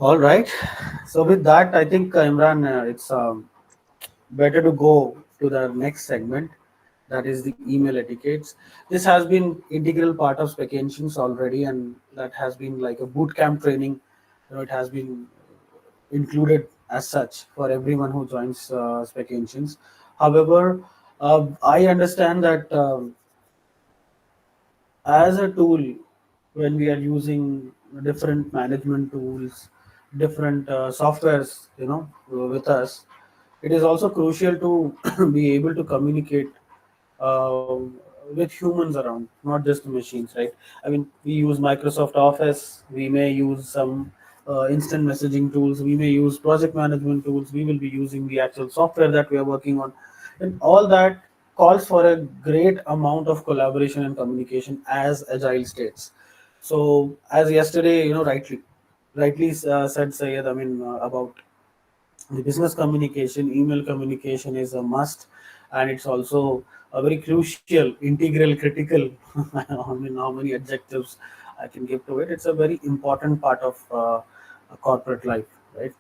All right. So with that, I think Imran, it's better to go to the next segment, that is the email etiquettes. This has been integral part of Speckensions already, and that has been like a boot camp training. It has been included as such for everyone who joins Speckensions. However, I understand that as a tool, when we are using different management tools, different softwares, with us, it is also crucial to be able to communicate um, with humans around, not just the machines, right? I mean, we use Microsoft Office, we may use some instant messaging tools, we may use project management tools, we will be using the actual software that we are working on, and all that calls for a great amount of collaboration and communication as agile states. So, as yesterday, rightly said Sayed, I mean, about the business communication, email communication is a must, and it's also a very crucial, integral, critical. I mean, how many adjectives I can give to it? It's a very important part of a corporate life, right?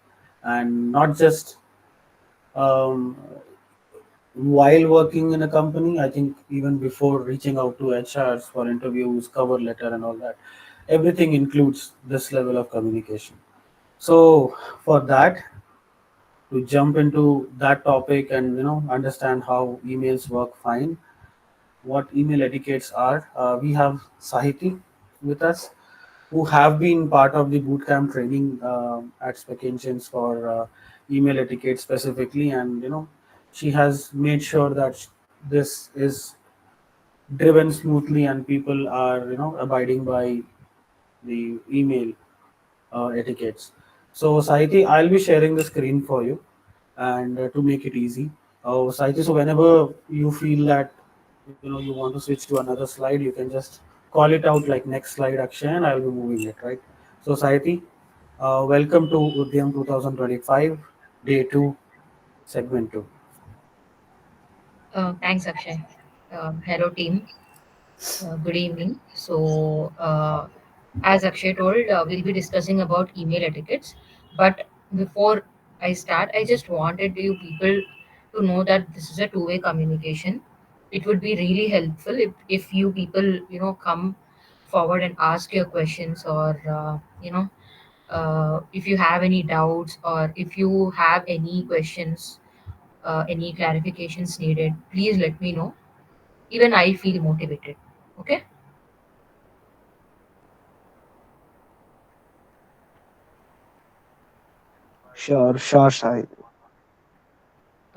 And not just um, while working in a company. I think even before reaching out to HRs for interviews, cover letter, and all that, everything includes this level of communication. So for that, to jump into that topic and understand how emails work fine, what email etiquettes are, we have Sahiti with us, who have been part of the bootcamp training at Spec Engines for email etiquette specifically, and she has made sure that this is driven smoothly and people are abiding by the email etiquettes. So, Saiti, I'll be sharing the screen for you, and to make it easy. Saiti, so whenever you feel that you want to switch to another slide, you can just call it out like next slide, Akshay, and I'll be moving it, right? So, Saiti, welcome to Udyam 2025, day 2, segment 2. Thanks, Akshay. Hello, team. Good evening. As Akshay told, we'll be discussing about email etiquettes. But before I start, I just wanted you people to know that this is a two-way communication. It would be really helpful if you people, come forward and ask your questions, or, if you have any doubts, or if you have any questions, any clarifications needed, please let me know. Even I feel motivated. Okay. Sure, sure, Sai.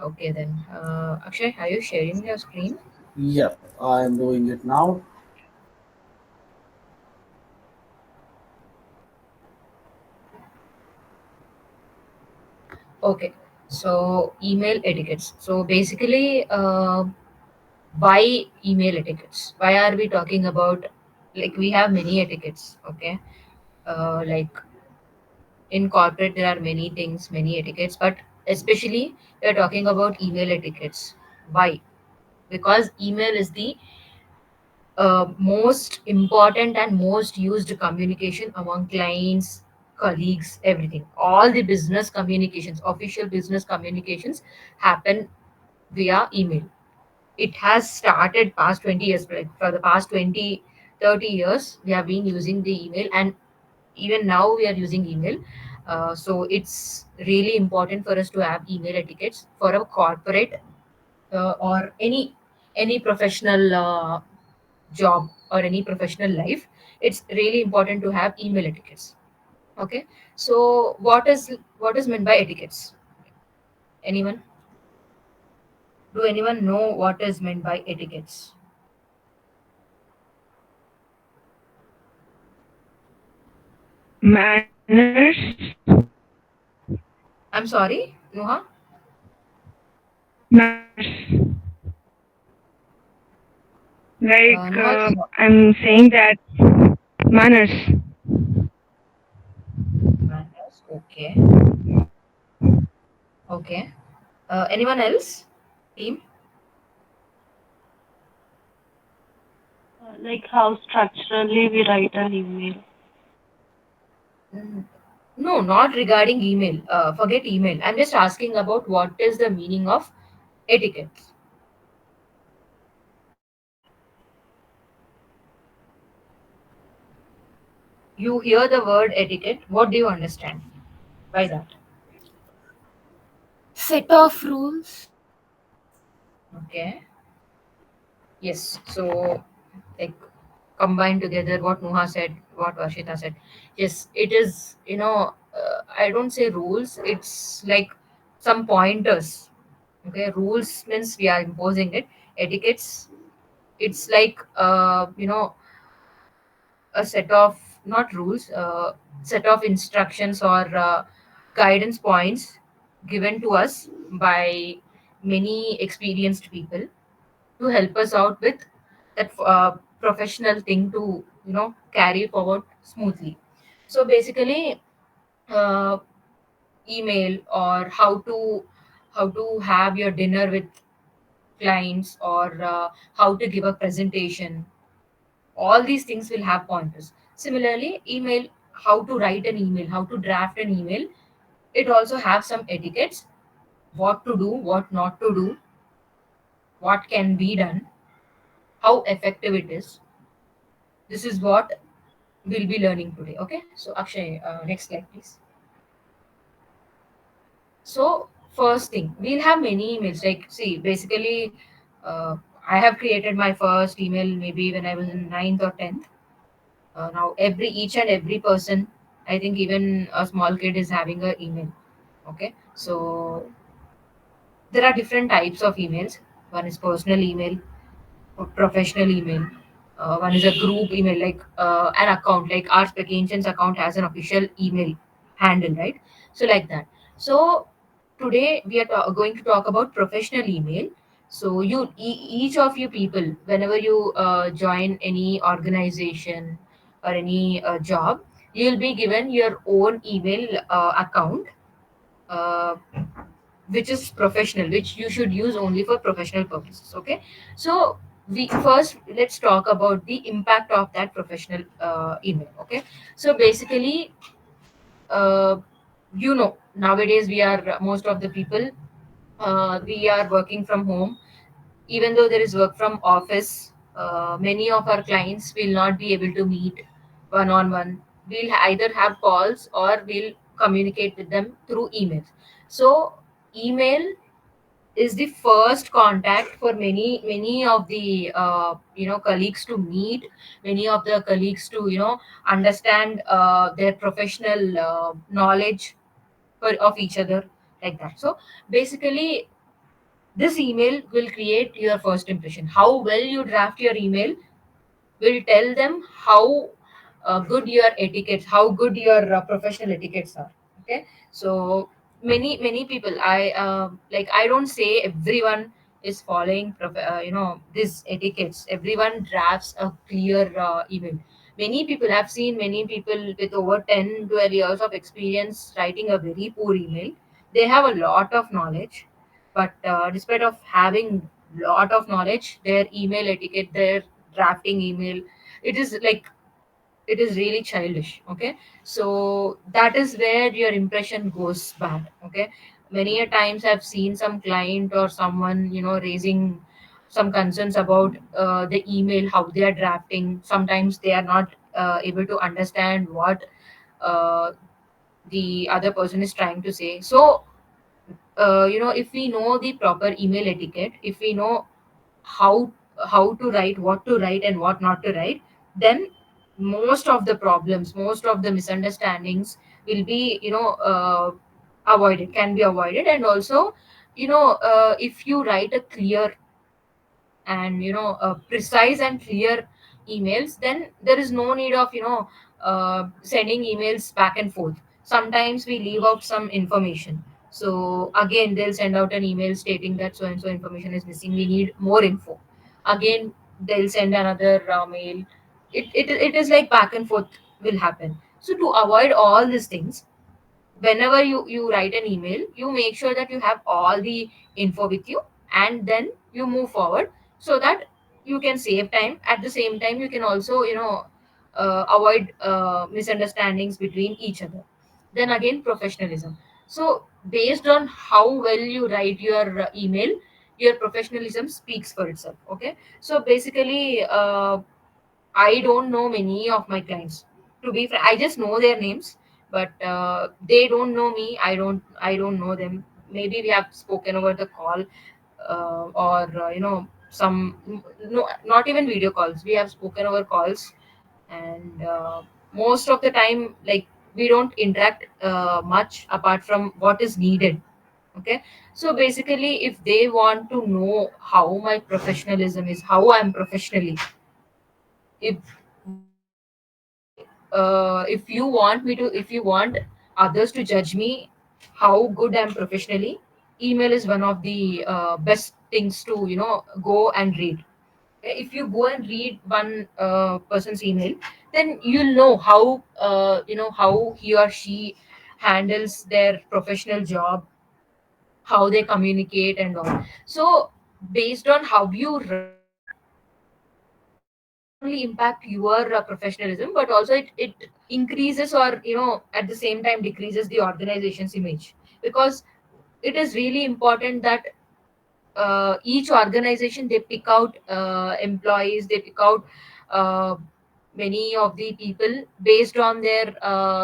Okay then. Akshay, are you sharing your screen? Yep, I am doing it now. Okay. So email etiquettes. So basically, why email etiquettes? Why are we talking about? Like, we have many etiquettes. Okay. Like, in corporate there are many things, many etiquettes, but especially we are talking about email etiquettes. Why? Because email is the most important and most used communication among clients, colleagues, everything. All the business communications, official business communications, happen via email. It has started past 20 years, like for the past 20, 30 years we have been using the email, and even now we are using email. So it's really important for us to have email etiquettes for a corporate, or any professional job, or any professional life. It's really important to have email etiquettes. Okay. So what is meant by etiquettes? Anyone? Do anyone know what is meant by etiquettes? Manners, I'm sorry, Nuha. manners. Like Nuha, I'm saying that manners. manners. Okay. Okay. Anyone else? Team? Like how structurally we write an email. Mm. No, not regarding email. Forget email. I'm just asking about what is the meaning of etiquette. You hear the word etiquette. What do you understand by that? Set of rules. Okay. Yes. So, like, combine together what Nuha said, what Varshita said. Yes, it is, I don't say rules, it's like some pointers. Okay, rules means we are imposing it. Etiquettes, it's like, a set of, not rules, set of instructions or guidance points given to us by many experienced people to help us out with that professional thing to carry forward smoothly. So basically, uh, email or how to have your dinner with clients or how to give a presentation, all these things will have pointers. Similarly, email, how to write an email, how to draft an email, it also have some etiquettes, what to do, what not to do, what can be done, how effective it is. This is what we'll be learning today. Okay, so Akshay, next slide please. So first thing, we'll have many emails. Like, see, basically, I have created my first email maybe when I was in ninth or 10th. Now every each and every person, I think even a small kid is having a email. Okay, so there are different types of emails. One is personal email, professional email. One is a group email, like an account, like our Spec Ancients account has an official email handle, right? So like that. So today we are going to talk about professional email. So each of you people, whenever you join any organization or any job, you'll be given your own email account, uh, which is professional, which you should use only for professional purposes. Okay, so we first, let's talk about the impact of that professional email. Okay, so basically, uh, nowadays we are, most of the people, we are working from home. Even though there is work from office, many of our clients will not be able to meet one on one. We'll either have calls or we'll communicate with them through emails. So email is the first contact for many of the colleagues to meet, many of the colleagues to understand their professional knowledge of each other, like that. So basically, this email will create your first impression. How well you draft your email will tell them how good your etiquettes, how good your professional etiquettes are. Okay, so many people, I don't say everyone is following this etiquettes. Everyone drafts a clear email. Many people have seen many people with over 10-12 years of experience writing a very poor email. They have a lot of knowledge, but despite of having lot of knowledge, their email etiquette, their drafting email, it is like, it is really childish. Okay, so that is where your impression goes bad. Okay, many a times I've seen some client or someone raising some concerns about the email, how they are drafting. Sometimes they are not able to understand what uh, the other person is trying to say. So if we know the proper email etiquette, if we know how how to write, what to write and what not to write, then most of the problems, most of the misunderstandings will be avoided, can be avoided. And also, if you write a clear and precise and clear emails, then there is no need of sending emails back and forth. Sometimes we leave out some information, so again they'll send out an email stating that so and so information is missing, we need more info. Again they'll send another mail. It is like back and forth will happen. So to avoid all these things, whenever you write an email, you make sure that you have all the info with you, and then you move forward, so that you can save time. At the same time, you can also avoid misunderstandings between each other. then again professionalism. So based on how well you write your email, your professionalism speaks for itself. Okay, so basically I don't know many of my clients. To be frank, I just know their names, but they don't know me. I don't know them. Maybe we have spoken over the call, or some, no, not even video calls. We have spoken over calls, and most of the time, like, we don't interact much apart from what is needed. Okay, so basically, if they want to know how my professionalism is, how I'm professionally, if if you want me to, if you want others to judge me how good I'm professionally, email is one of the best things to go and read. If you go and read one person's email, then you'll know how how he or she handles their professional job, how they communicate and all. So based on how you write, it not only impact your professionalism, but also it increases, or at the same time decreases the organization's image. Because it is really important that each organization, they pick out employees, they pick out uh, many of the people based on their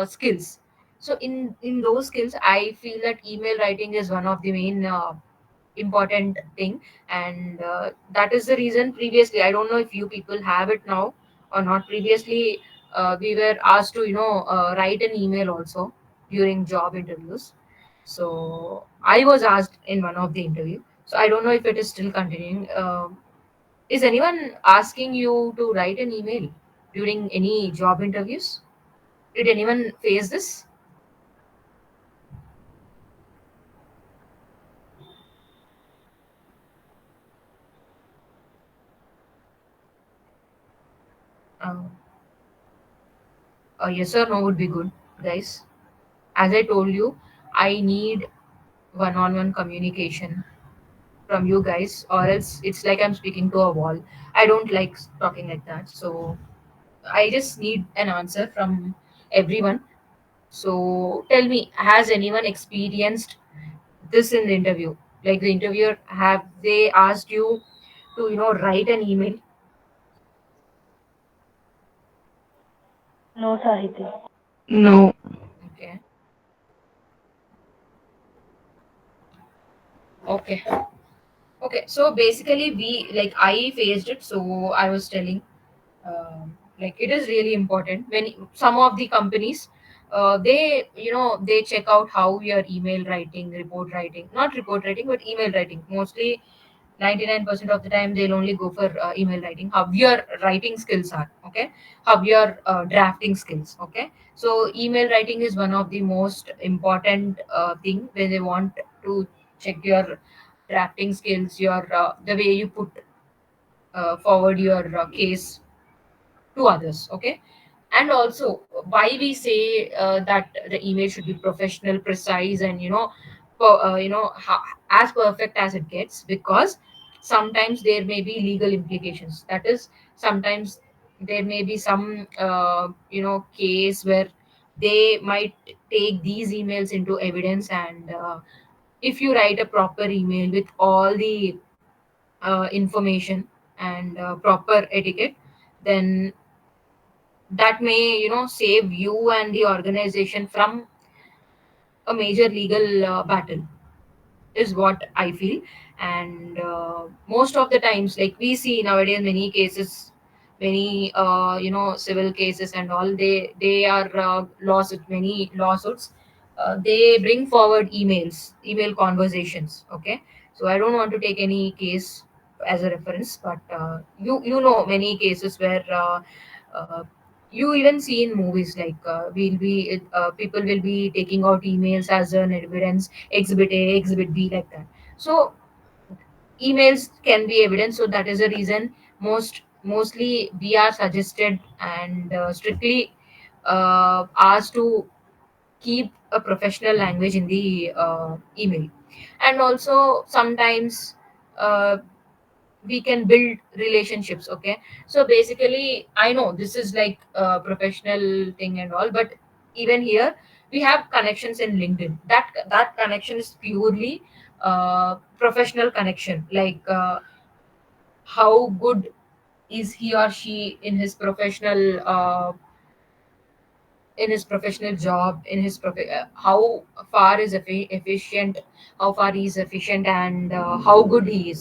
skills. So in those skills, I feel that email writing is one of the main important thing. And that is the reason, previously, I don't know if you people have it now or not. Previously, we were asked to write an email also during job interviews. So I was asked in one of the interview, so I don't know if it is still continuing. Is anyone asking you to write an email during any job interviews? Did anyone face this? um, a yes or no would be good, guys. As I told you, I need one-on-one communication from you guys, or else it's like I'm speaking to a wall. I don't like talking like that. So I just need an answer from everyone. So tell me, has anyone experienced this in the interview? Like, the interviewer, have they asked you to write an email? No, Sahiti. No. Okay. Okay. Okay, so basically, we, like, I faced it. So I was telling, like, it is really important when some of the companies, they they check out how your email writing, report writing, not report writing, but email writing. Mostly 99% of the time, they'll only go for email writing, how your writing skills are. Okay, how your drafting skills. Okay, so email writing is one of the most important thing when they want to check your drafting skills, your the way you put forward your case to others. Okay, and also, why we say that the email should be professional, precise, and as perfect as it gets, because sometimes there may be legal implications. That is, sometimes there may be some case where they might take these emails into evidence. And if you write a proper email with all the information and proper etiquette, then that may save you and the organization from a major legal battle, is what I feel. And most of the times, like, we see nowadays many cases, many civil cases and all, they are lawsuits, many lawsuits. They bring forward email conversations. Okay, so I don't want to take any case as a reference, but you know many cases where uh, you even see in movies, like, will be people will be taking out emails as an evidence, exhibit A, exhibit B, like that. So emails can be evidence. So that is the reason, mostly we are suggested and strictly asked to keep a professional language in the email. And also, sometimes uh, we can build relationships. Okay, so basically, I know this is like a professional thing and all, but even here, we have connections in LinkedIn. That connection is purely professional connection, like how good is he or she in his professional job, in his how far is efficient, how far he is efficient, and how good he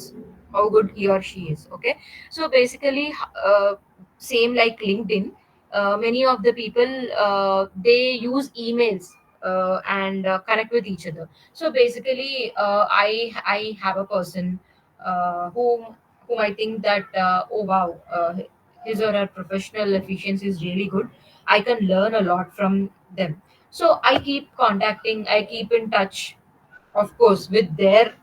or she is. Okay, so basically, same like LinkedIn, many of the people, they use emails and connect with each other. So basically, I have a person whom I think that, oh wow, his or her professional efficiency is really good. I can learn a lot from them. So I keep contacting, I keep in touch, of course, with their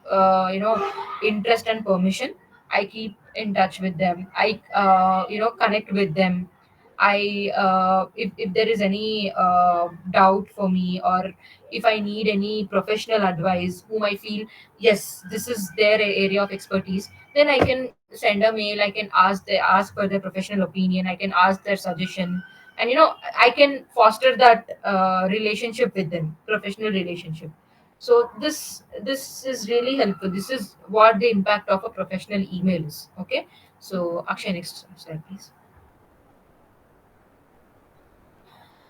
interest and permission. I keep in touch with them. I connect with them. If there is any doubt for me, or if I need any professional advice, whom I feel, yes, this is their area of expertise, then I can send a mail. I can ask for their professional opinion. I can ask their suggestion, and I can foster that relationship with them, professional relationship. So this is really helpful. This is what the impact of a professional email is. Okay, so Akshay, next slide please.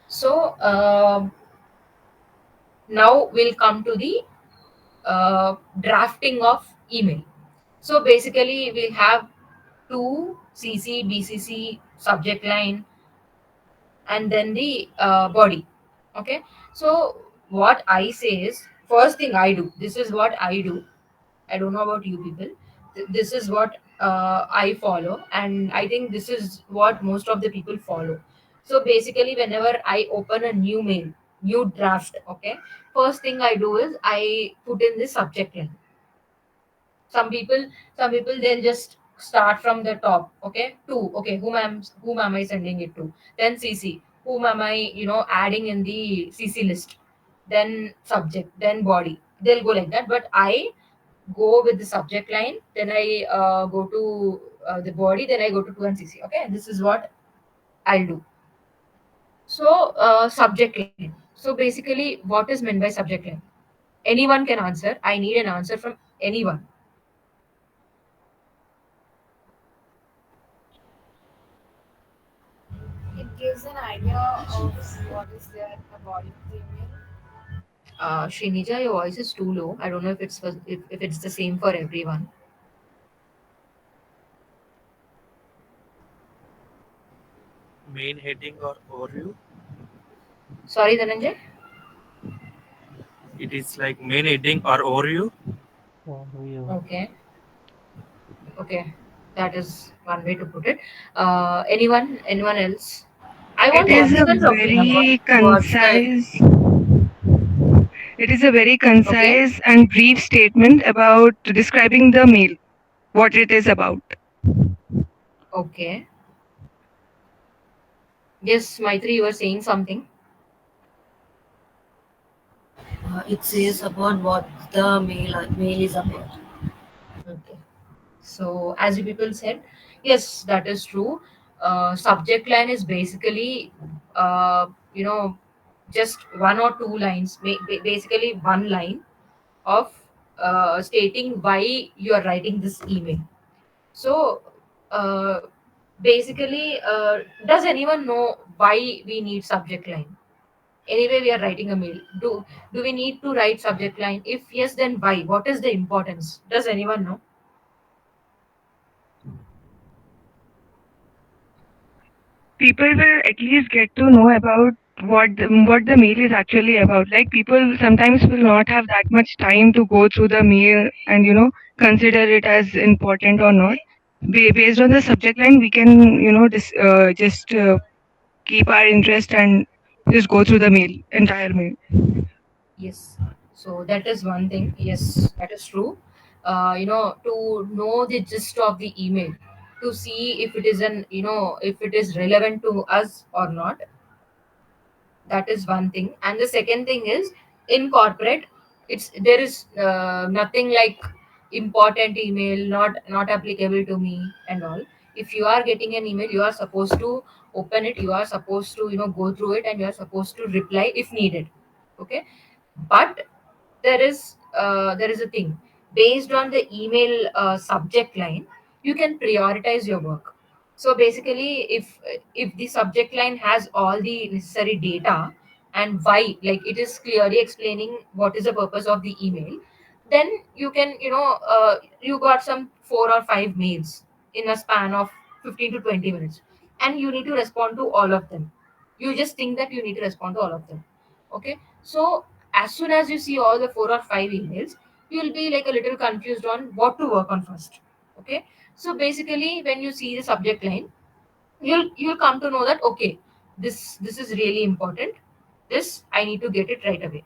So now we'll come to the drafting of email. So basically we have two CC, BCC, subject line, and then the body. Okay, so what I say is, first thing I do, this is what I do. I don't know about you people. This is what I follow, and I think this is what most of the people follow. So basically, whenever I open a new mail, new draft, okay, first thing I do is I put in the subject line. Some people they'll just start from the top. Okay, to, okay, whom am I sending it to? Then CC, whom am I adding in the CC list? Then subject, then body. They'll go like that. But I go with the subject line, then I go to the body, then I go to 2 and CC. Okay, this is what I'll do. So subject line. So basically, what is meant by subject line? Anyone can answer. I need an answer from anyone. It gives an idea of what is there in the body of the email. Srinija, your voice is too low. I don't know if it's the same for everyone. Main heading or overview. Sorry, Dhananjay. It is like main heading or overview. Okay, okay, that is one way to put it. Anyone else? I It want is a everyone's opinion. very What's the concise. It is a very okay? concise and brief statement about describing the meal, what it is about. Okay. Yes, Maitri, you were saying something. It says about what the mail is about. Okay. So, as you people said, yes, that is true. Subject line is basically, uh, you know, just one or two lines, basically one line of stating why you are writing this email. So, uh, basically, does anyone know why we need subject line? Anyway, we are writing a mail. Do we need to write subject line? If yes, then why? What is the importance? Does anyone know? People will at least get to know about what the meal is actually about. Like people sometimes will not have that much time to go through the meal and consider it as important or not. Based on the subject line, we can just keep our interest and just go through the meal, entire meal. Yes. So that is one thing. Yes, that is true. To know the gist of the email, to see if it is if it is relevant to us or not. That is one thing. And the second thing is, in corporate, there is nothing like important email, not applicable to me and all. If you are getting an email, you are supposed to open it. You are supposed to go through it, and you are supposed to reply if needed. Okay, but there is a thing based on the email subject line. You can prioritize your work. So basically, if the subject line has all the necessary data and why, like it is clearly explaining what is the purpose of the email, then you can, you got some 4 or 5 mails in a span of 15 to 20 minutes, and you need to respond to all of them. You just think that you need to respond to all of them. Okay, so as soon as you see all the 4 or 5 emails, you'll be like a little confused on what to work on first. Okay, so basically when you see the subject line, you'll come to know that, okay, this is really important, this I need to get it right away.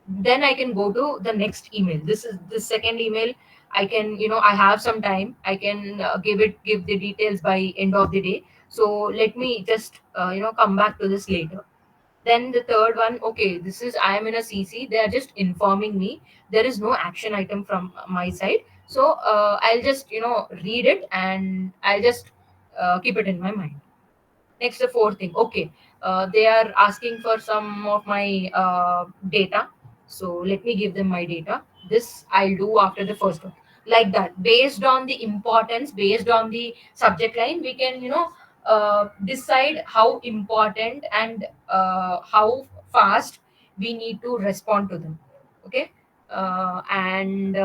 Then I can go to the next email. This is the second email. I can, I have some time, I can give the details by end of the day, so let me just come back to this later. Then the third one, okay, this is, I am in a CC, they are just informing me, there is no action item from my side. So I'll just read it, and I'll just keep it in my mind. Next, the fourth thing, okay, they are asking for some of my data, so let me give them my data. This I'll do after the first one. Like that, based on the importance, based on the subject line, we can decide how important and how fast we need to respond to them. Okay, and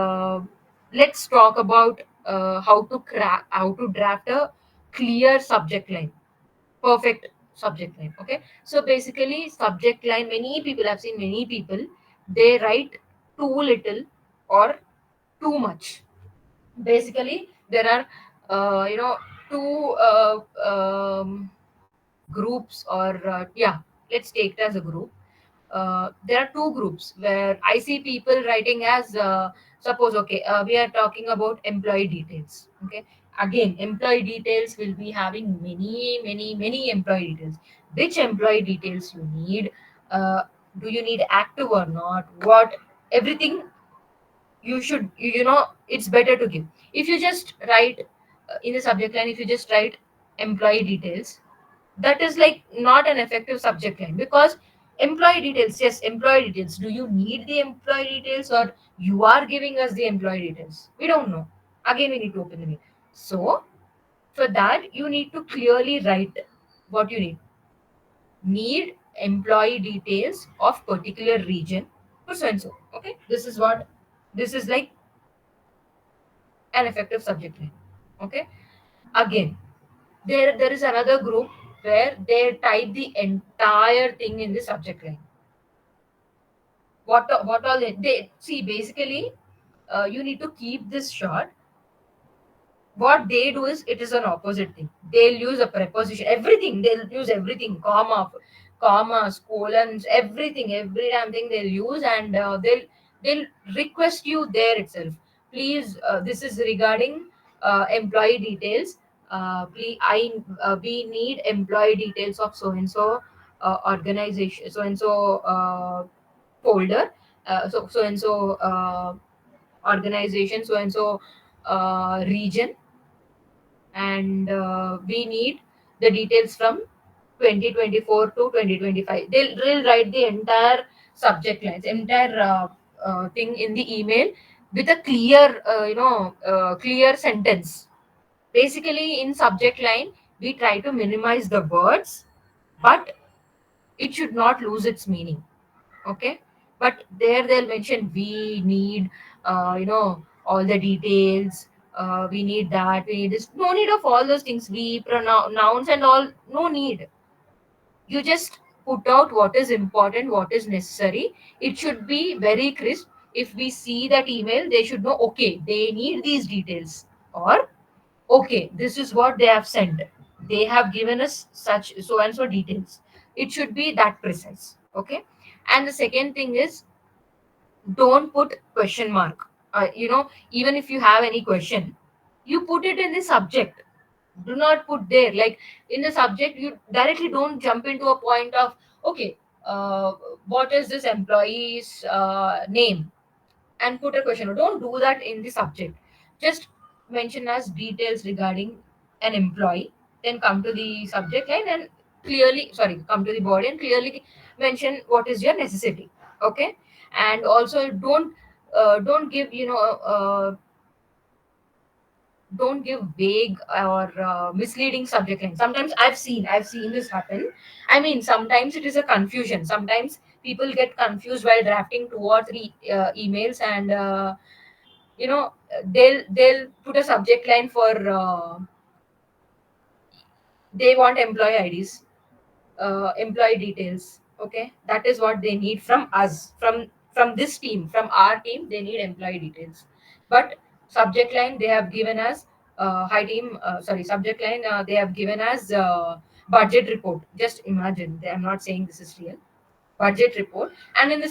let's talk about how to draft a clear subject line, perfect subject line. Okay, so basically subject line, many people, I've seen many people, they write too little or too much. Basically there are two groups, or yeah, let's take it as a group. There are two groups where I see people writing as, suppose, okay, we are talking about employee details. Okay, again, employee details will be having many employee details. Which employee details you need? Do you need active or not? What, everything you should, it's better to give. If you just write in the subject line, if you just write employee details, that is like not an effective subject line, because employee details, yes, employee details, do you need the employee details, or you are giving us the employee details? We don't know. Again, we need to open the mail. So for that, you need to clearly write what you need employee details of particular region for so and so. Okay, this is what, this is like an effective subject line. Okay, again, there is another group where they type the entire thing in the subject line. What all they see, basically, you need to keep this short. What they do is, it is an opposite thing. They'll use a preposition, everything, they'll use everything, commas, colons, everything, every damn thing they'll use, and they'll request you there itself, please, this is regarding employee details, please, we need employee details of so and so organization, so and so folder, so and so organization, so and so region, and we need the details from 2024 to 2025. They'll write the entire subject lines, entire thing in the email with a clear, clear sentence. Basically, in subject line, we try to minimize the words, but it should not lose its meaning. Okay, but there they'll mention we need all the details, we need that, we need this, no need of all those things, we nouns and all, no need. You just put out what is important, what is necessary. It should be very crisp. If we see that email, they should know, okay, they need these details, or okay, this is what they have sent, they have given us such so and so details. It should be that precise. Okay, and the second thing is, don't put question mark. Even if you have any question, you put it in the subject. Do not put there, like in the subject, you directly don't jump into a point of, okay, uh, what is this employee's name, and put a question. Don't do that in the subject. Just mention as details regarding an employee, then come to the subject line and clearly, sorry, come to the body and clearly mention what is your necessity. Okay, and also don't give, don't give vague or misleading subject line. Sometimes I've seen this happen. I mean, sometimes it is a confusion. Sometimes people get confused while drafting 2 or 3 emails, and they'll put a subject line for they want employee IDs, employee details. Okay, that is what they need from us, from this team, from our team. They need employee details, but subject line they have given us, hi team, sorry, subject line they have given us budget report. Just imagine, I'm not saying this is real. Budget report, and in the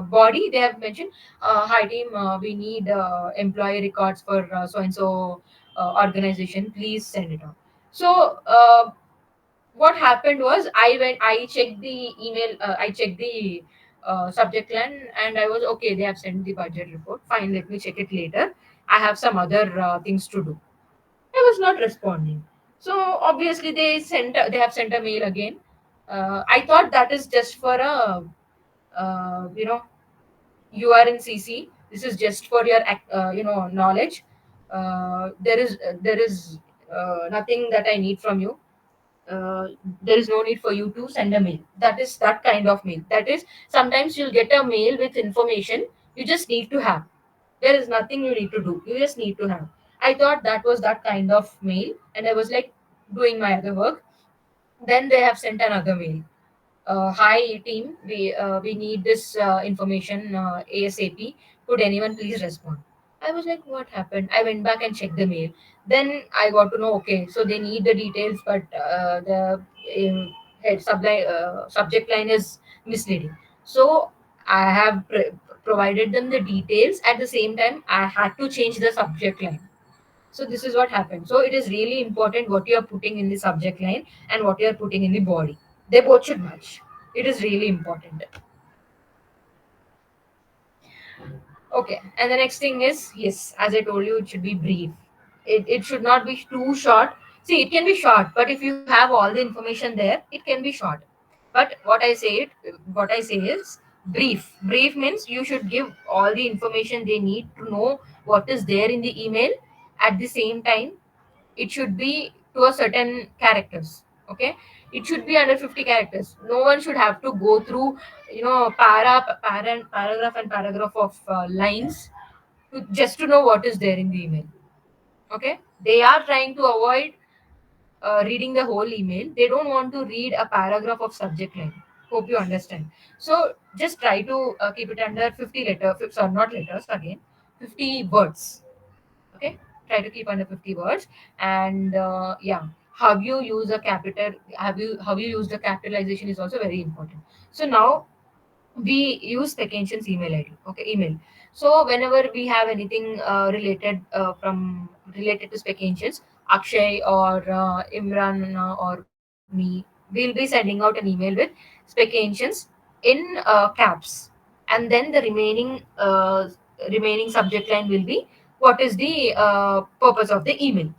body they have mentioned, hi team, we need employee records for so and so organization, please send it on. So what happened was, I checked the email, I checked the subject line, and I was okay, they have sent the budget report, fine, let me check it later, I have some other things to do. I was not responding. So obviously they have sent a mail again. I thought that is just for a, you know, you are in CC. This is just for your knowledge. There is nothing that I need from you. Uh, there is no need for you to send a mail. That is that kind of mail. That is, sometimes you'll get a mail with information you just need to have. There is nothing you need to do. You just need to have. I thought that was that kind of mail, and I was like doing my other work. Then they have sent another mail. Hi team, we need this information ASAP. Could anyone please respond? I was like, what happened? I went back and checked the mail. Then I got to know, okay, so they need the details, but the subject line is misleading. So I have provided them the details. At the same time, I had to change the subject line. So this is what happened. So it is really important what you are putting in the subject line and what you are putting in the body. They both should match. It is really important. Okay, and the next thing is, yes, as I told you, it should be brief. It should not be too short. See, it can be short, but if you have all the information there, it can be short. But what I say is brief. Brief means you should give all the information they need to know what is there in the email. At the same time, it should be to a certain characters. Okay, it should be under 50 characters. No one should have to go through paragraph and paragraph of lines just to know what is there in the email. Okay, they are trying to avoid reading the whole email. They don't want to read a paragraph of subject line. Hope you understand. So just try to keep it under 50 sorry, not letters again, 50 words. Okay, try to keep under 50 words. And yeah, how you use the capitalization is also very important. So now we use Speckension's email ID. Okay, email. So whenever we have anything related to Speckensions, Akshay or Imran or me, we'll be sending out an email with Speckensions in caps, and then the remaining subject line will be what is the purpose of the email.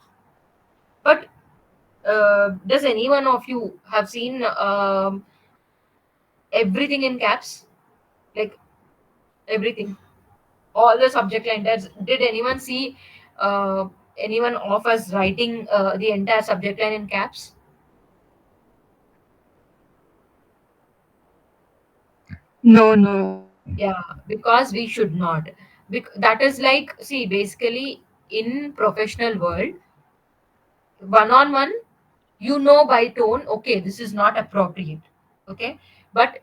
But does any one of you have seen everything in caps, like everything, all the subject line? Did anyone see anyone of us writing the entire subject line in caps? No, no. Yeah, because we should not. That is like, see, basically in professional world, one on one, you know by tone, okay, this is not appropriate. Okay, but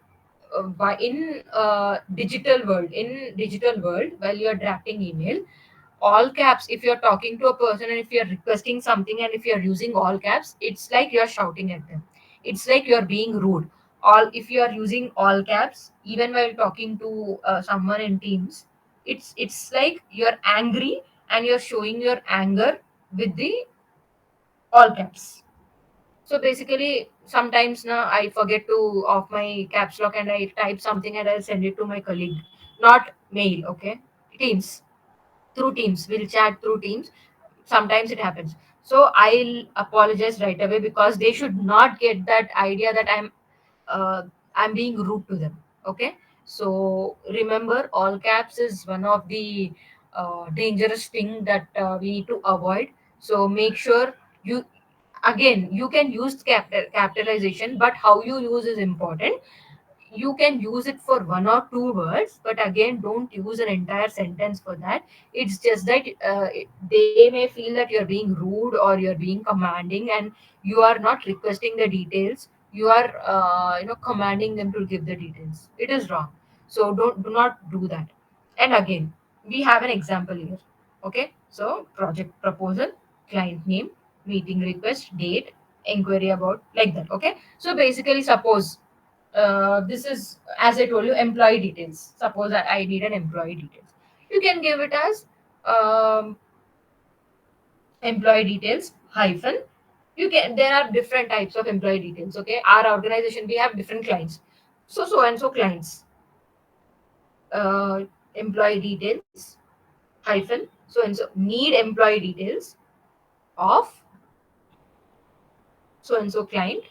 in digital world, while you are drafting email, all caps, if you're talking to a person and if you're requesting something and if you're using all caps, it's like you're shouting at them. It's like you're being rude. All If you are using all caps even while talking to someone in teams, it's like you're angry and you're showing your anger with the all caps. So basically, sometimes now I forget to off my caps lock and I type something and I'll send it to my colleague, not mail. Okay, Teams, through Teams, we'll chat through Teams. Sometimes it happens. So I'll apologize right away, because they should not get that idea that uh, I'm being rude to them. Okay, so remember, all caps is one of the dangerous thing that we need to avoid. So make sure you, again, you can use capitalization, but how you use is important. You can use it for one or two words, but again, don't use an entire sentence for that. It's just that they may feel that you're being rude or you're being commanding, and you are not requesting the details. You are commanding them to give the details. It is wrong. So do not do that. And again, we have an example here. Okay, so project proposal, client name, meeting request, date, inquiry about, like that. Okay, so basically, suppose this is, as I told you, employee details. Suppose I need an employee details. You can give it as um, employee details hyphen. You can, there are different types of employee details. Okay, our organization, we have different clients. So and so clients, uh, employee details hyphen so and so, need employee details of so and so client.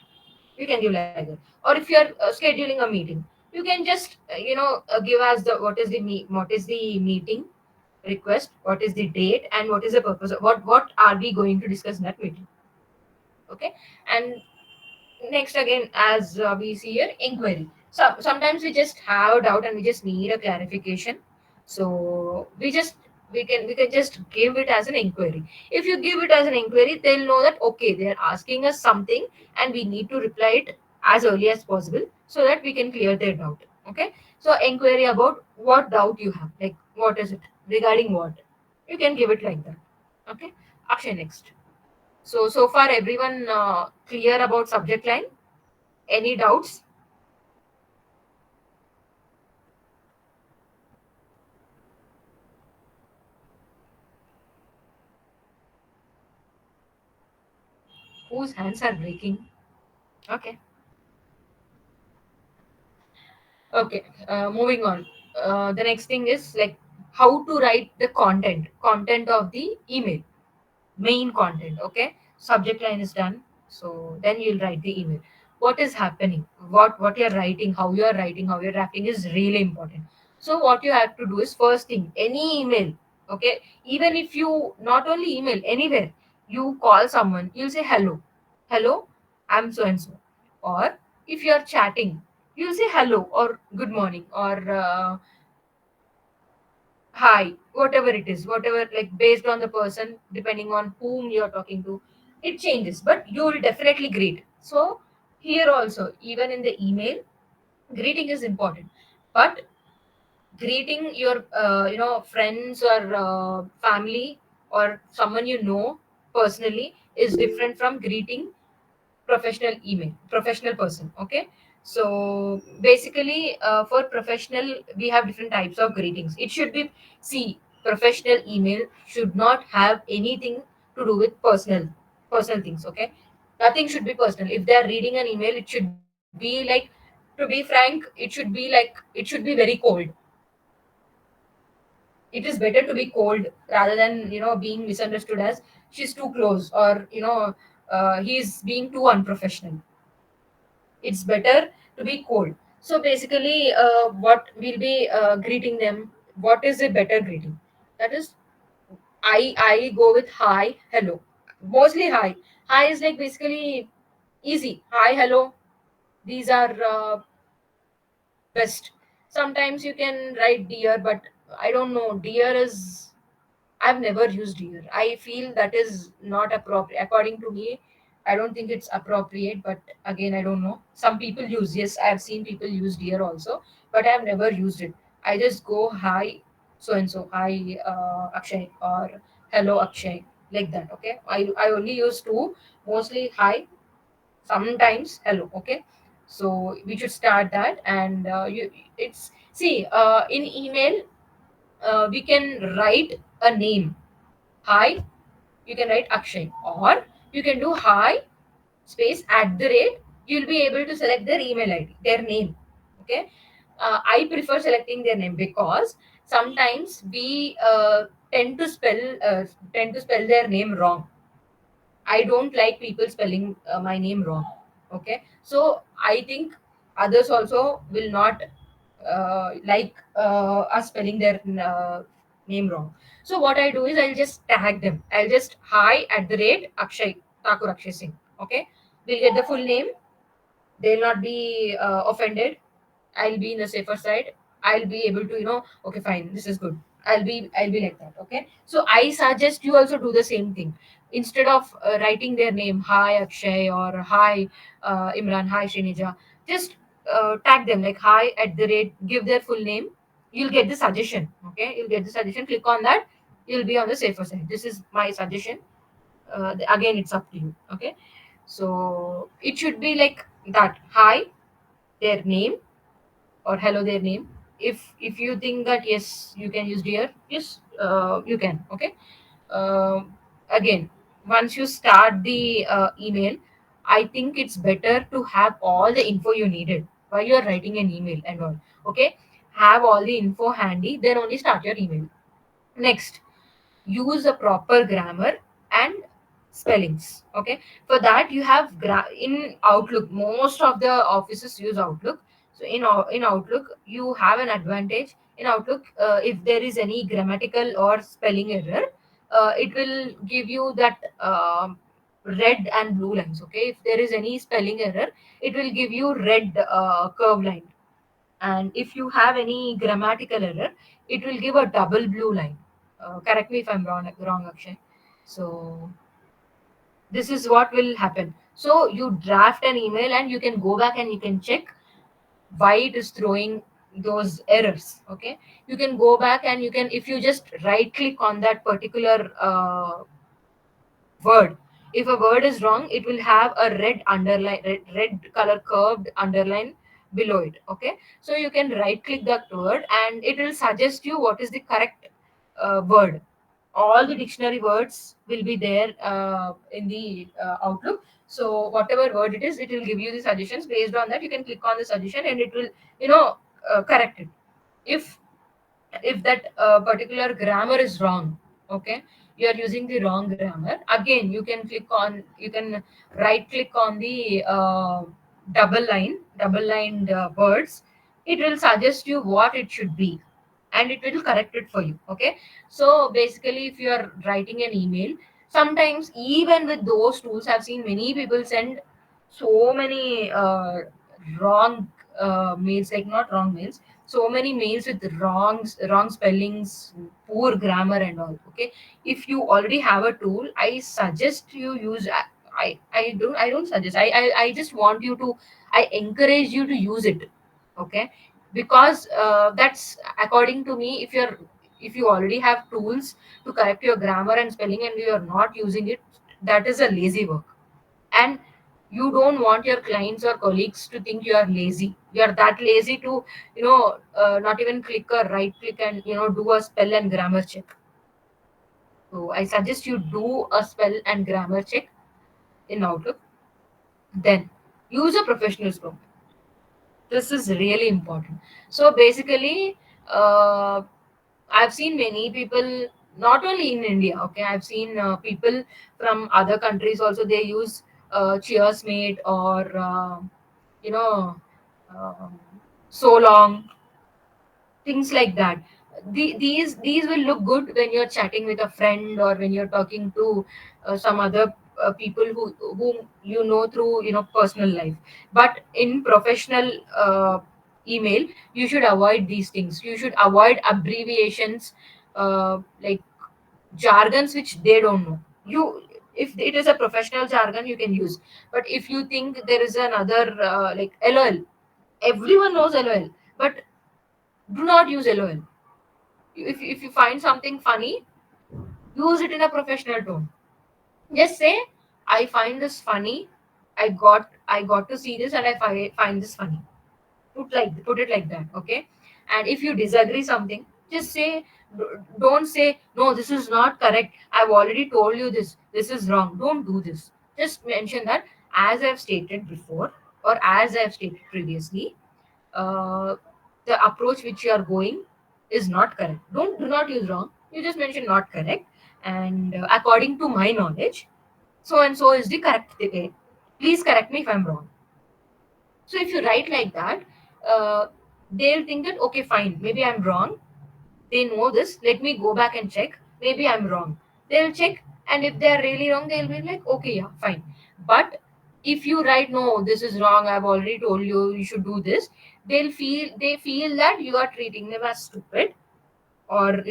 You can give like that. Or if you are scheduling a meeting, you can just give us the what is the meeting request, what is the date, and what is the purpose of what are we going to discuss in that meeting. Okay, and next, again, as we see here, inquiry. So sometimes we just have a doubt and we just need a clarification. So we can just give it as an inquiry. If you give it as an inquiry, they'll know that okay, they're asking us something and we need to reply it as early as possible so that we can clear their doubt. Okay, so inquiry about what doubt you have, like what is it, regarding what, you can give it like that. Okay, Akshay, next. So far, everyone clear about subject line? Any doubts? Whose hands are breaking? Okay. Okay. Moving on. The next thing is like how to write the content of the email, main content. Okay, subject line is done, so then you'll write the email. What is happening, what you're writing, how you're drafting is really important. So what you have to do is, first thing, any email, okay, even if you not only email, anywhere you call someone, you'll say hello, I'm so and so. Or if you're chatting, you'll say hello or good morning or hi, whatever it is, whatever, like based on the person, depending on whom you're talking to, it changes, but you will definitely greet. So here also, even in the email, greeting is important, but greeting your friends or family or someone you know personally is different from greeting professional person. Okay, so basically, for professional, we have different types of greetings. It should be, see, professional email should not have anything to do with personal things. Okay, nothing should be personal. If they are reading an email, it should be like, to be frank, it should be very cold. It is better to be cold rather than being misunderstood as she's too close, or he's being too unprofessional. It's better to be cold. So basically, what we'll be greeting them, what is a better greeting? That is, I go with hi, hello. Mostly hi. Hi is like basically easy. Hi, hello. These are best. Sometimes you can write dear, but I don't know. Dear is, I've never used dear. I feel that is not appropriate. According to me, I don't think it's appropriate, but again, I don't know. Some people use, yes, I've seen people use dear also, but I've never used it. I just go hi, so and so, hi Akshay, or hello Akshay, like that. Okay. I only use two, mostly hi, sometimes hello. Okay. So we should start that. And it's, see, in email, we can write a name. Hi, you can write Akshay, or you can do hi space at the rate. You'll be able to select their email ID, their name. Okay, I prefer selecting their name because sometimes we tend to spell their name wrong. I don't like people spelling my name wrong. Okay, so I think Others also will not like us spelling their name wrong. So what I do is I'll just tag them. I'll just hi at the rate Akshay Thakur Akshay Singh. Okay, we'll get the full name. They'll not be offended. I'll be in the safer side. I'll be able to, okay, fine, this is good. I'll be like that. Okay. So I suggest you also do the same thing. Instead of writing their name, hi Akshay or hi Imran, hi Srinija, just tag them like hi at the rate, give their full name. You'll get the suggestion. Okay. You'll get the suggestion. Click on that. You'll be on the safer side. This is my suggestion. Again, it's up to you. Okay. So it should be like that. Hi, their name, or hello their name. If you think that yes you can use dear, yes, you can. Okay. Again, once you start the email, I think it's better to have all the info you needed while you're writing an email and all. Okay, have all the info handy, then only start your email. Next, use a proper grammar and spellings. Okay, for that you have in Outlook, most of the offices use Outlook. So in Outlook you have an advantage. In Outlook, if there is any grammatical or spelling error, it will give you that red and blue lines. Okay, if there is any spelling error, it will give you red curve line. And if you have any grammatical error, it will give a double blue line. Correct me if I'm wrong, Akshay. So this is what will happen. So you draft an email and you can go back and you can check why it is throwing those errors. Okay, you can go back and you can, if you just right click on that particular word, if a word is wrong, it will have a red underline, red color curved underline below it. Okay, so you can right click that word and it will suggest you what is the correct word. All the dictionary words will be there in the Outlook. So whatever word it is, it will give you the suggestions. Based on that, you can click on the suggestion and it will, correct it. If that particular grammar is wrong, okay, you are using the wrong grammar, again you can right click on the double lined words. It will suggest you what it should be and it will correct it for you. Okay, so basically if you are writing an email, sometimes even with those tools, I've seen many people send so many wrong mails, like not wrong mails, so many mails with wrong spellings, poor grammar and all. Okay, if you already have a tool, I suggest you use. I don't suggest. I just want you to. I encourage you to use it. Okay, because that's according to me. If you already have tools to correct your grammar and spelling and you are not using it, that is a lazy work. And you don't want your clients or colleagues to think you are lazy. You are that lazy to not even click or right click and do a spell and grammar check. So I suggest you do a spell and grammar check in Outlook. Then use a professional prompt. This is really important. So basically, I've seen many people, not only in India. Okay, I've seen people from other countries also. They use cheers mate or you know um, so long, things like that. These will look good when you're chatting with a friend or when you're talking to some other people whom you know through personal life. But in professional email, you should avoid these things. You should avoid abbreviations, like jargons which they don't know. You, if it is a professional jargon, you can use. But if you think there is another like LOL, everyone knows LOL, but do not use LOL. If you find something funny, use it in a professional tone. Just say, I find this funny. I got to see this and I find this funny. Put it like that. Okay. And if you disagree something, just say, don't say no, this is not correct, I've already told you this is wrong, don't do this. Just mention that, as I've stated before or as I've stated previously, uh, the approach which you are going is not correct. Do not use wrong. You just mention not correct, and according to my knowledge, so and so is the correct way. Please correct me if I'm wrong. So if you write like that, uh, they'll think that okay, fine, maybe I'm wrong. They know this. Let me go back and check. Maybe I'm wrong. They'll check, and if they're really wrong, they'll be like, okay, yeah, fine. But if you write, no, this is wrong. I've already told you you should do this. They feel that you are treating them as stupid, or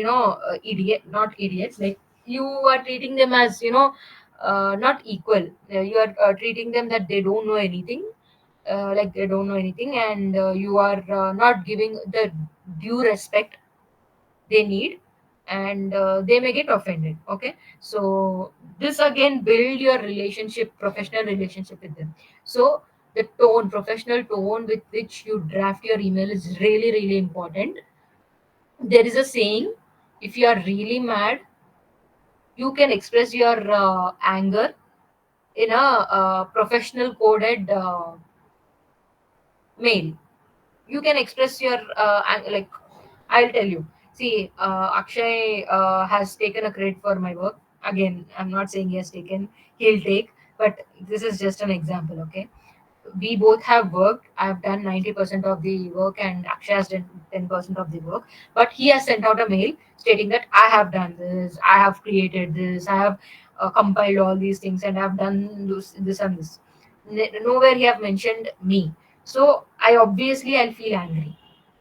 idiot, not idiots. Like, you are treating them as not equal. You are treating them that they don't know anything, like they don't know anything, and you are not giving the due respect they need, and they may get offended. Okay, so this again build your relationship, professional relationship with them. So the tone, professional tone with which you draft your email is really really important. There is a saying, if you are really mad, you can express your anger in a professional coded mail. You can express your like, I'll tell you. See, Akshay has taken a credit for my work. Again, I'm not saying he has taken, he'll take, but this is just an example, okay? We both have worked. I've done 90% of the work, and Akshay has done 10% of the work. But he has sent out a mail stating that I have done this, I have created this, I have compiled all these things, and I've done this and this. Nowhere he have mentioned me. So I'll feel angry.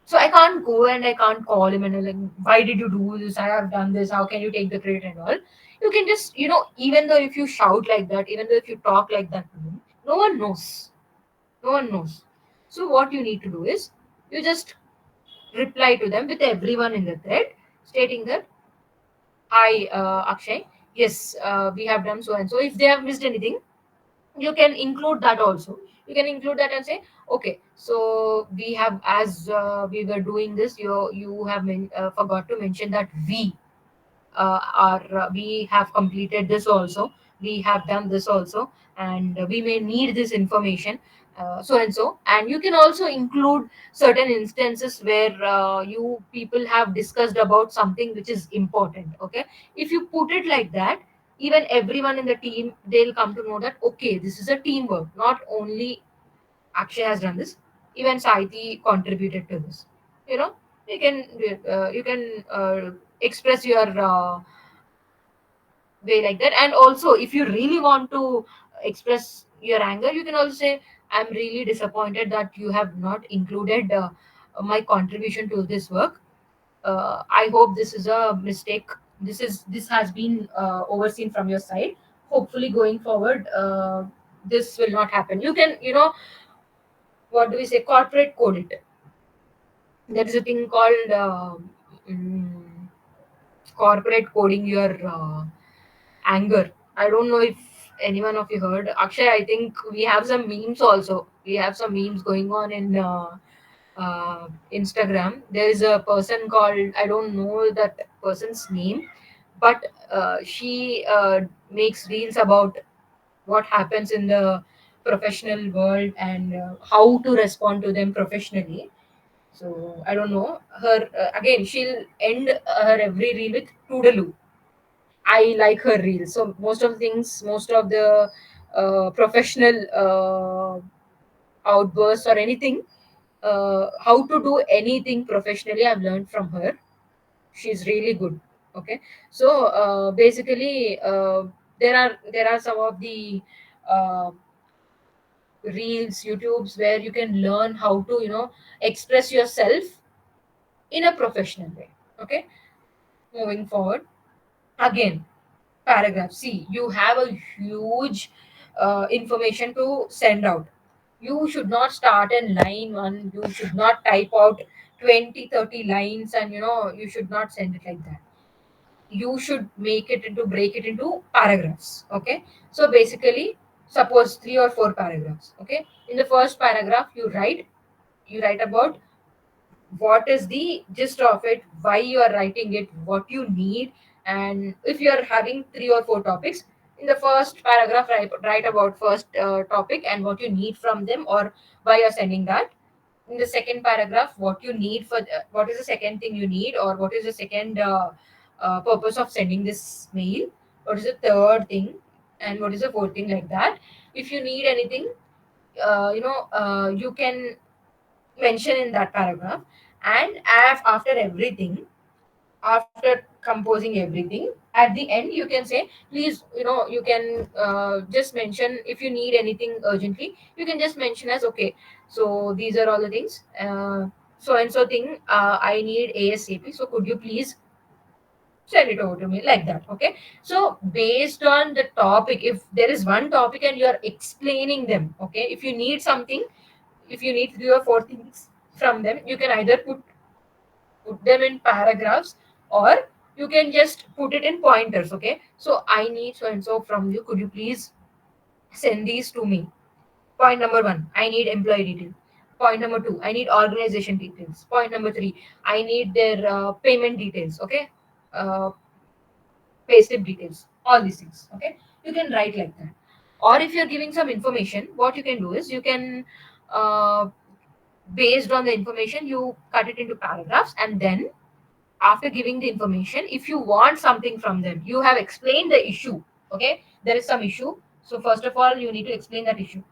So I can't go and I can't call him and I'm like, why did you do this? I have done this. How can you take the credit and all? You can just, even though if you shout like that, even though if you talk like that to him, no one knows. No one knows. So what you need to do is, you just reply to them with everyone in the thread, stating that, hi, Akshay, yes, we have done so and so. If they have missed anything, you can include that also. You can include that and say, okay, so we have, as we were doing this, you have forgot to mention that we have completed this also, we have done this also, and we may need this information, so and so. And you can also include certain instances where you people have discussed about something which is important. Okay, if you put it like that, even everyone in the team, they'll come to know that okay, this is a teamwork. Not only Akshay has done this, even Saiti contributed to this. You know, you can express your way like that. And also, if you really want to express your anger, you can also say, I'm really disappointed that you have not included my contribution to this work. I hope this is a mistake. This has been overseen from your side. Hopefully going forward, this will not happen. You can, what do we say, corporate code it. There is a thing called mm, corporate coding your anger. I don't know if anyone of you heard. Akshay, I think we have some memes also. We have some memes going on in Instagram. There is a person called, I don't know that person's name, but she makes reels about what happens in the professional world and how to respond to them professionally. So I don't know. Her again, she'll end her every reel with Toodaloo. I like her reels. So most of the things, most of the professional outbursts or anything, how to do anything professionally, I've learned from her. She's really good. Okay, so basically, there are some of the uh, reels, YouTubes, where you can learn how to express yourself in a professional way. Okay, moving forward, again, paragraph. See, you have a huge information to send out. You should not start in line one. You should not type out 20, 30 lines, and you should not send it like that. You should break it into paragraphs. Okay, so basically, suppose 3 or 4 paragraphs. Okay, in the first paragraph, you write about what is the gist of it, why you are writing it, what you need. And if you are having 3 or 4 topics, in the first paragraph, write about first topic and what you need from them, or why you're sending that. In the second paragraph, what you need what is the second thing you need, or what is the second purpose of sending this mail, what is the third thing, and what is the fourth thing, like that. If you need anything, you can mention in that paragraph. And after everything, after composing everything, at the end you can say, please, you can just mention if you need anything urgently, you can just mention as, okay, so these are all the things, so and so thing, I need ASAP, so could you please send it over to me, like that. Okay, so based on the topic, if there is one topic and you are explaining them, okay, if you need something, if you need 3 or 4 things from them, you can either put them in paragraphs, or you can just put it in pointers. Okay, so I need so and so from you, could you please send these to me. Point number 1, I need employee detail. Point number 2, I need organization details. Point number 3, I need their payment details. Okay, uh, payslip details, all these things. Okay, you can write like that. Or if you're giving some information, what you can do is, you can uh, based on the information, you cut it into paragraphs, and then after giving the information, if you want something from them, you have explained the issue. Okay, there is some issue, so first of all you need to explain that issue.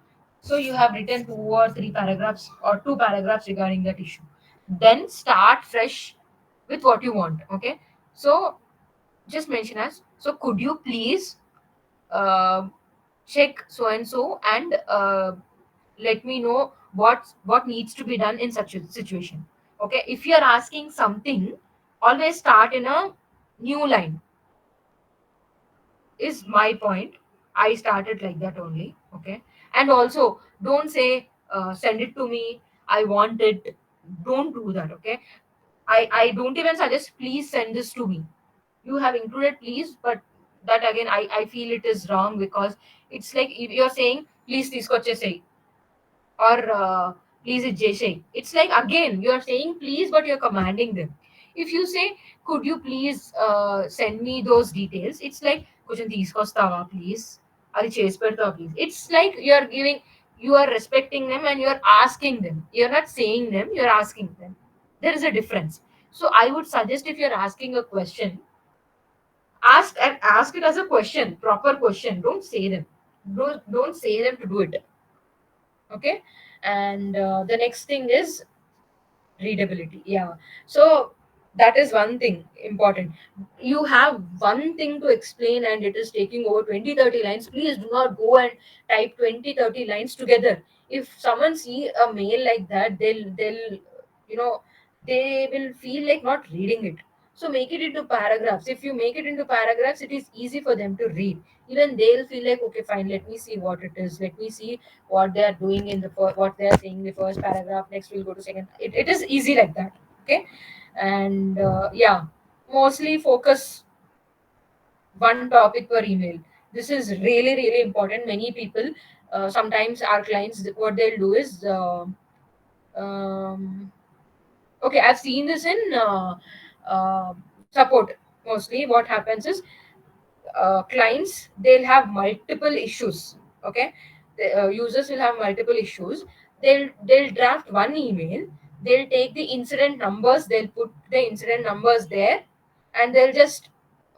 So you have written 2 or 3 paragraphs, or 2 paragraphs regarding that issue. Then start fresh with what you want. Okay, so just mention as, so could you please uh, check so and so, and let me know what needs to be done in such a situation. Okay, if you are asking something, always start in a new line, is my point. I started like that only. Okay, and also don't say, send it to me, I want it. Don't do that. Okay, I don't even suggest please send this to me. You have included please, but that again, I feel it is wrong, because it's like if you're saying please iskoche say, or please it Jay. It's like, again, you're saying please, but you're commanding them. If you say, could you please send me those details, it's like, కొంచెం తీసుకొస్తావా please, అది చేసి పెడతావా please. It's like you are respecting them and you're asking them. You're not saying them, you're asking them. There is a difference. So I would suggest, if you're asking a question, ask it as a question, proper question. Don't say them. Don't say them to do it. Okay, and the next thing is readability. Yeah, so that is one thing important. You have one thing to explain and it is taking over 20-30 lines. Please do not go and type 20-30 lines together. If someone see a mail like that, they'll you know they will feel like not reading it. So make it into paragraphs. If you make it into paragraphs, it is easy for them to read. Even they'll feel like, okay, fine, let me see what it is, let me see what they are doing in the what they are saying in the first paragraph, next we'll go to second. It is easy like that. Okay, and yeah, mostly focus one topic per email. This is really really important. Many people, sometimes our clients, what they'll do is, um, okay, I've seen this in support. Mostly what happens is, clients, they'll have multiple issues. Okay, the users will have multiple issues. They'll draft one email, they'll take the incident numbers, they'll put the incident numbers there, and they'll just,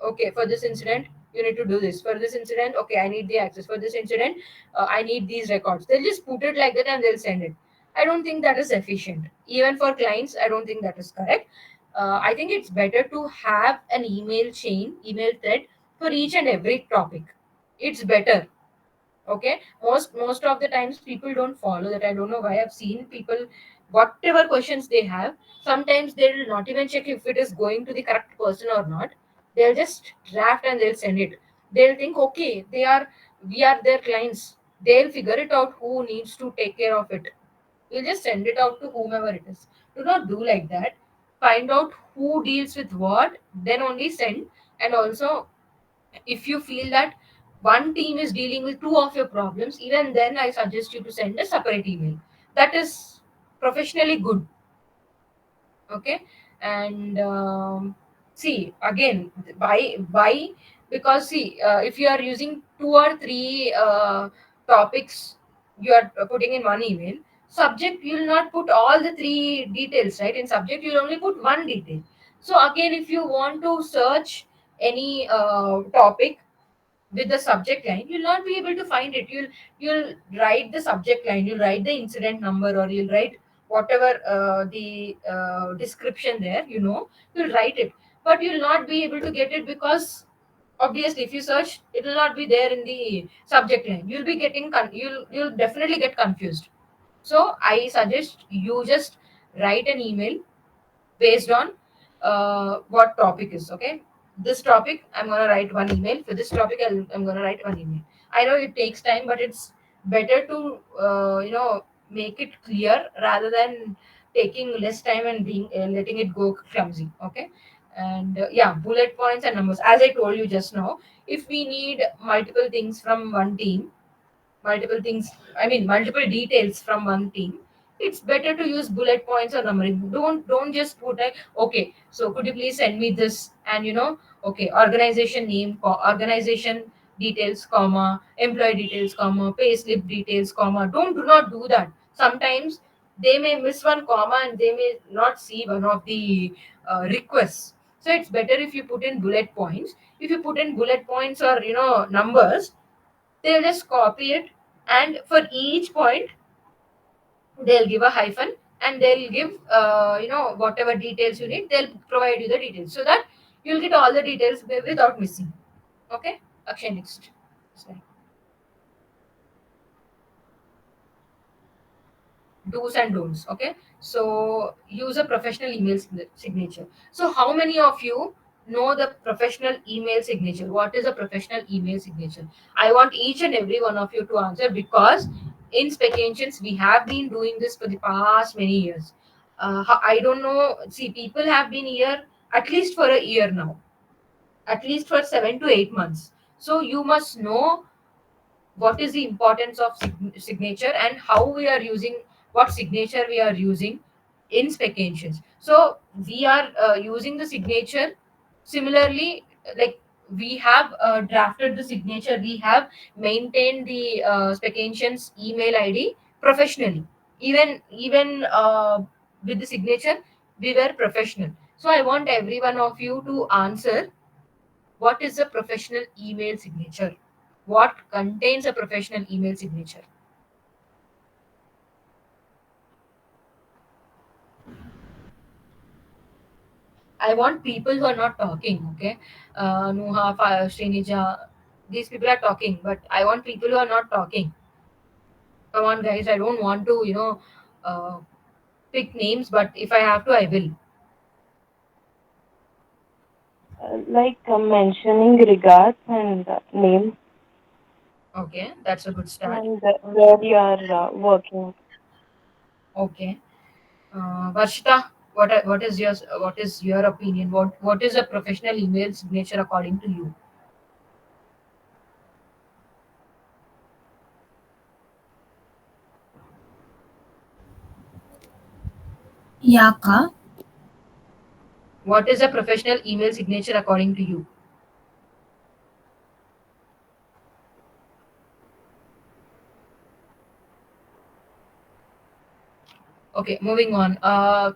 okay, for this incident you need to do this, for this incident, okay, I need the access, for this incident, I need these records. They'll just put it like that and they'll send it. I don't think that is efficient. Even for clients, I don't think that is correct. I think it's better to have an email chain, email thread for each and every topic. It's better. Okay, most of the times people don't follow that. I don't know why. I've seen people, whatever questions they have, sometimes they'll not even check if it is going to the correct person or not. They'll just draft and they'll send it. They'll think, okay, we are their clients, they'll figure it out who needs to take care of it. We'll just send it out to whomever it is. Do not do like that. Find out who deals with what, then only send. And also, if you feel that one team is dealing with two of your problems, even then I suggest you to send a separate email. That is professionally good. Okay, and see, again, why, because see, if you are using 2 or 3 topics, you are putting in one email. Subject, you will not put all the 3 details, right? In subject, you will only put one detail. So again, if you want to search any topic, with the subject line, you'll not be able to find it. You'll write the subject line, you'll write the incident number, or you'll write whatever the description there, you'll write it, but you'll not be able to get it, because obviously if you search, it will not be there in the subject line. You'll be getting you'll definitely get confused. So I suggest you just write an email based on what topic is. Okay, this topic I'm going to write one email. For this topic I'm going to write one email. I know it takes time, but it's better to make it clear rather than taking less time and being letting it go clumsy. Okay, and yeah, bullet points and numbers, as I told you just now. If we need multiple things from one team, multiple things I mean multiple details from one team, it's better to use bullet points or numbering. Don't just put a, okay, so could you please send me this, and okay, organization name, organization details, comma, employee details, comma, pay slip details, comma. Do not do that. Sometimes they may miss one comma and they may not see one of the requests. So it's better if you put in bullet points. If you put in bullet points or numbers, they'll just copy it, and for each point they'll give a hyphen, and they'll give whatever details you need, they'll provide you the details, so that you'll get all the details without missing. Okay, Akshay, next slide. Do's and don'ts. Okay, so use a professional email signature. So how many of you know the professional email signature? What is a professional email signature? I want each and every one of you to answer, because in Spec Ancients we have been doing this for the past many years. I don't know, see, people have been here at least for a year now, at least for 7 to 8 months. So you must know what is the importance of signature, and how we are using, what signature we are using in Spec Ancients. So we are using the signature similarly, like we have drafted the signature, we have maintained the Spec Ancients email ID professionally. Even with the signature, we were professional. So I want every one of you to answer, what is a professional email signature? What contains a professional email signature? I want people who are not talking, okay? Nuha, Srinija, these people are talking, but I want people who are not talking. Come on, guys, I don't want to, uh, pick names, but if I have to, I will. Like mentioning regards and name Okay, that's a good start. and where you are working. Okay. Varshita, what is your opinion? What is a professional email signature according to you? Yaka. What is a professional email signature according to you? Okay, moving on.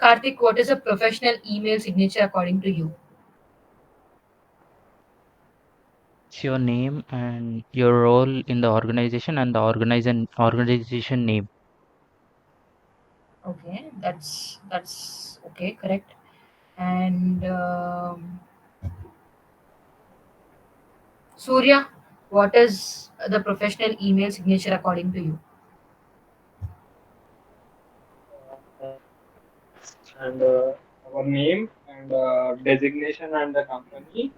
Karthik, what is a professional email signature according to you? It's your name and your role in the organization and the organization name. Okay, that's okay, correct. And Surya, what is the professional email signature according to you? And our name and designation and the company.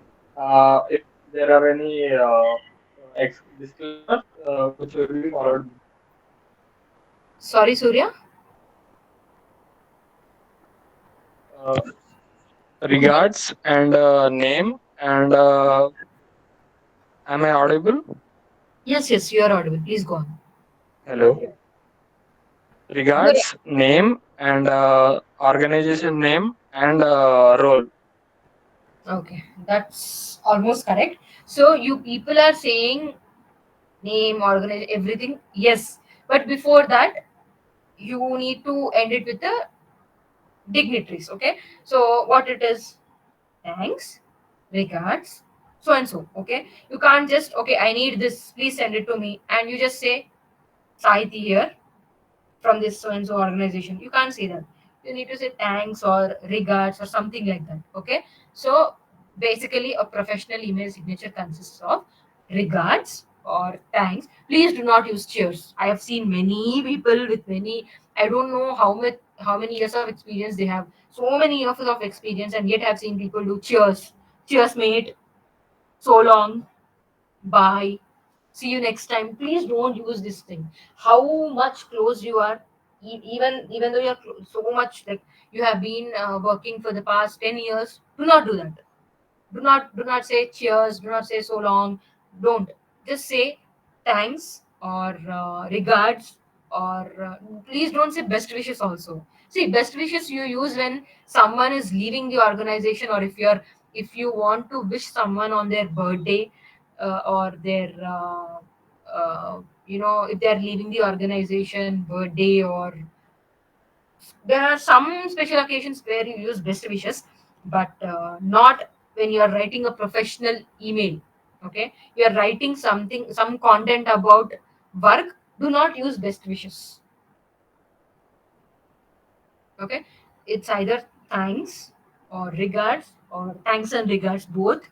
If there are any disclaimers which will be followed. Sorry, Surya. Uh, Regards and name and am I audible? Yes, yes, you are audible. Please go on. Hello. Good. Regards, name and organization name and role. Okay, that's almost correct. So you people are saying name, organize, everything. Yes, but before that, you need to end it with the dignitaries. Okay, so what it is: thanks, regards, so and so. Okay, you can't just, okay, I need this, please send it to me, and you just say Sahiti here from this so and so organization. You can't say that. You need to say thanks or regards or something like that. Okay, so basically a professional email signature consists of regards or thanks. Please do not use cheers. I have seen many people with many, I don't know how many years of experience they have, so many years of experience, and yet I've seen people do cheers. Cheers mate, so long, bye, see you next time. Please don't use this thing. How much close you are, even though you're so much, like, you have been working for the past 10 years, do not do that. Do not say cheers, do not say so long. Don't. Just say thanks or regards, or please don't say best wishes also. See, best wishes you use when someone is leaving the organization, or if you want to wish someone on their birthday, or their if they're leaving the organization birthday, or there are some special occasions where you use best wishes, but not when you are writing a professional email. Okay, you are writing something, some content about work. Do not use best wishes. Okay, it's either thanks or regards, or thanks and regards both.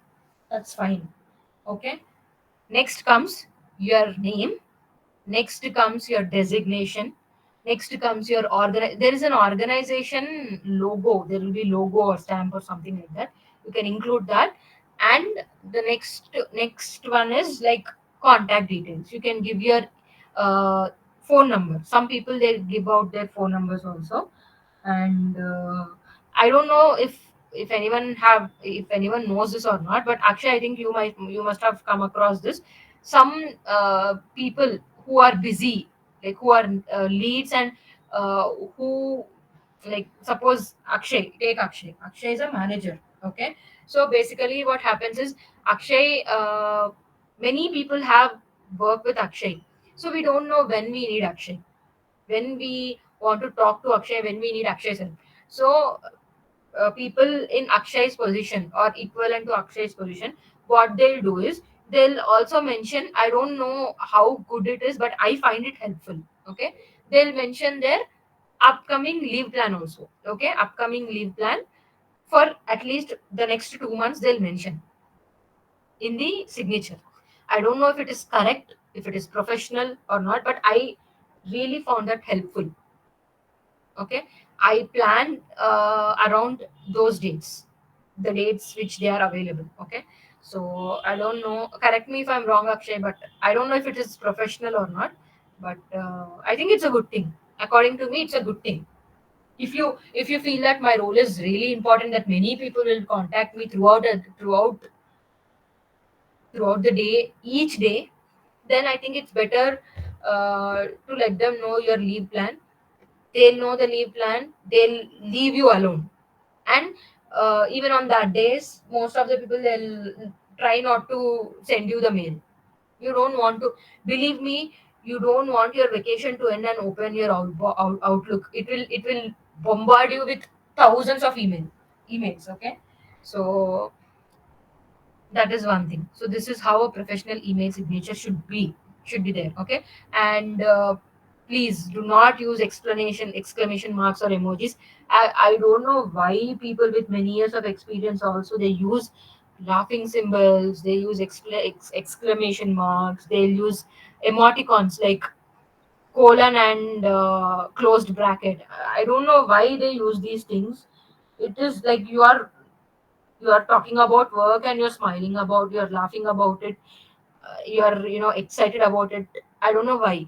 That's fine. Okay, next comes your name. Next comes your designation. Next comes your there is an organization logo. There will be logo or stamp or something like that. You can include that. And the next one is like contact details. You can give your uh, phone number. Some people, they give out their phone numbers also. And I don't know if anyone knows this or not, but actually I think you must have come across this. Some people who are busy, like who are leads, and who, like, suppose Akshay is a manager. Okay, so basically what happens is, Akshay many people have worked with Akshay, so we don't know when we need Akshay, when we want to talk to Akshay, when we need Akshay's help. So, people in Akshay's position or equivalent to Akshay's position, what they'll do is, they'll also mention, I don't know how good it is, but I find it helpful. Okay, they'll mention their upcoming leave plan also. Okay, upcoming leave plan for at least the next 2 months, they'll mention in the signature. I don't know if it is correct, if it is professional or not, but I really found that helpful. Okay, I plan around those dates, the dates which they are available. Okay, so I don't know, correct me if I'm wrong, Akshay, but I don't know if it is professional or not. But I think it's a good thing. According to me, it's a good thing. If you feel that my role is really important, that many people will contact me throughout the day, each day, then I think it's better to let them know your leave plan. They'll know the leave plan, they'll leave you alone. And even on that days, most of the people, they'll try not to send you the mail. You don't want to, believe me, you don't want your vacation to end and open your outlook. It will bombard you with thousands of emails. Okay, so that is one thing. So this is how a professional email signature should be there. Okay, and please do not use exclamation marks or emojis. I don't know why people with many years of experience also, they use laughing symbols, they use exclamation marks, they'll use emoticons like colon and closed bracket. I don't know why they use these things. It is like you are talking about work, and you're laughing about it, you're excited about it. I don't know why.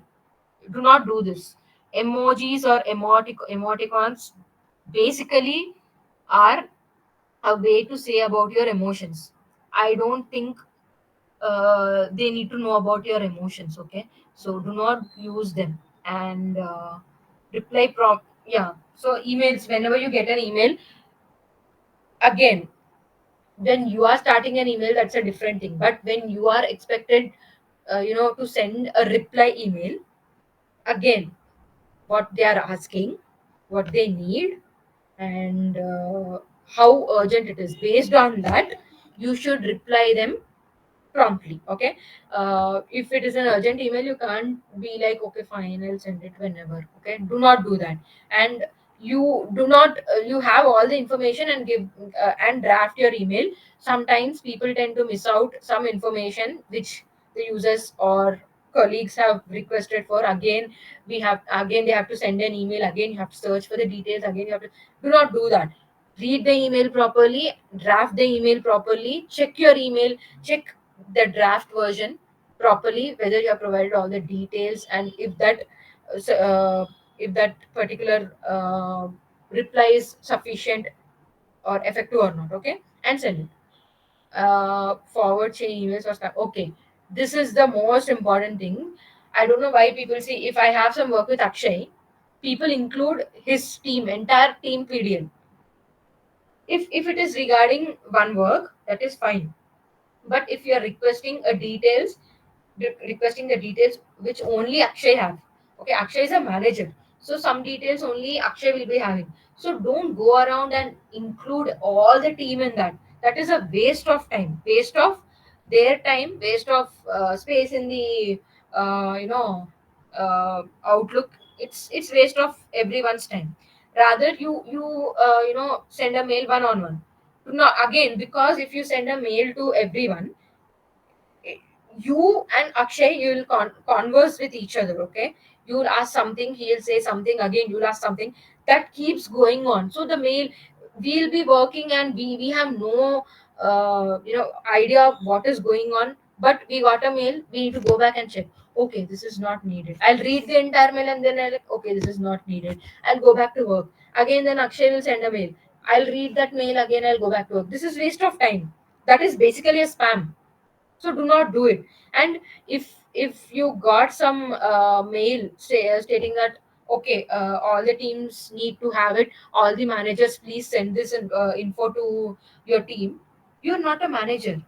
Do not do this. Emojis or emoticons basically are a way to say about your emotions. I don't think they need to know about your emotions. Okay, so do not use them. And reply prompt, yeah. So emails, whenever you get an email, again, when you are starting an email, that's a different thing. But when you are expected to send a reply email, again, what they are asking, what they need, and how urgent it is, based on that you should reply them promptly. Okay, if it is an urgent email, you can't be like, okay, fine, I'll send it whenever. Okay, do not do that. And you do not you have all the information and give and draft your email. Sometimes people tend to miss out some information which the users or colleagues have requested for. Again, they have to send an email. Again, you have to search for the details. Again, you have to do not do that. Read the email properly, draft the email properly, check your email, check the draft version properly, whether you have provided all the details, and if that particular reply is sufficient or effective or not. Okay, and send it. Forward chain emails or stuff. Okay, this is the most important thing. I don't know why people say, if I have some work with Akshay, people include his team, entire team PDL. If it is regarding one work, that is fine. But if you are requesting the details which only Akshay have. Okay, Akshay is a manager, so some details only Akshay will be having. So don't go around and include all the team in that. That is a waste of time, waste of their time, waste of space in the Outlook. It's waste of everyone's time. Rather, you send a mail one on one. Not again, because if you send a mail to everyone, you and Akshay, you will converse with each other. Okay, you will ask something, he'll say something, again you'll ask something. That keeps going on. So the mail, we'll be working and we have no idea of what is going on. But we got a mail, we need to go back and check. Okay, this is not needed. I'll read the entire mail and then I'll like, okay, this is not needed. I'll go back to work. Again, then Akshay will send a mail. I'll read that mail again. I'll go back to work. This is waste of time. That is basically a spam. So do not do it. And if you got some mail stating that, okay, all the teams need to have it, all the managers please send this info to your team. You're not a manager.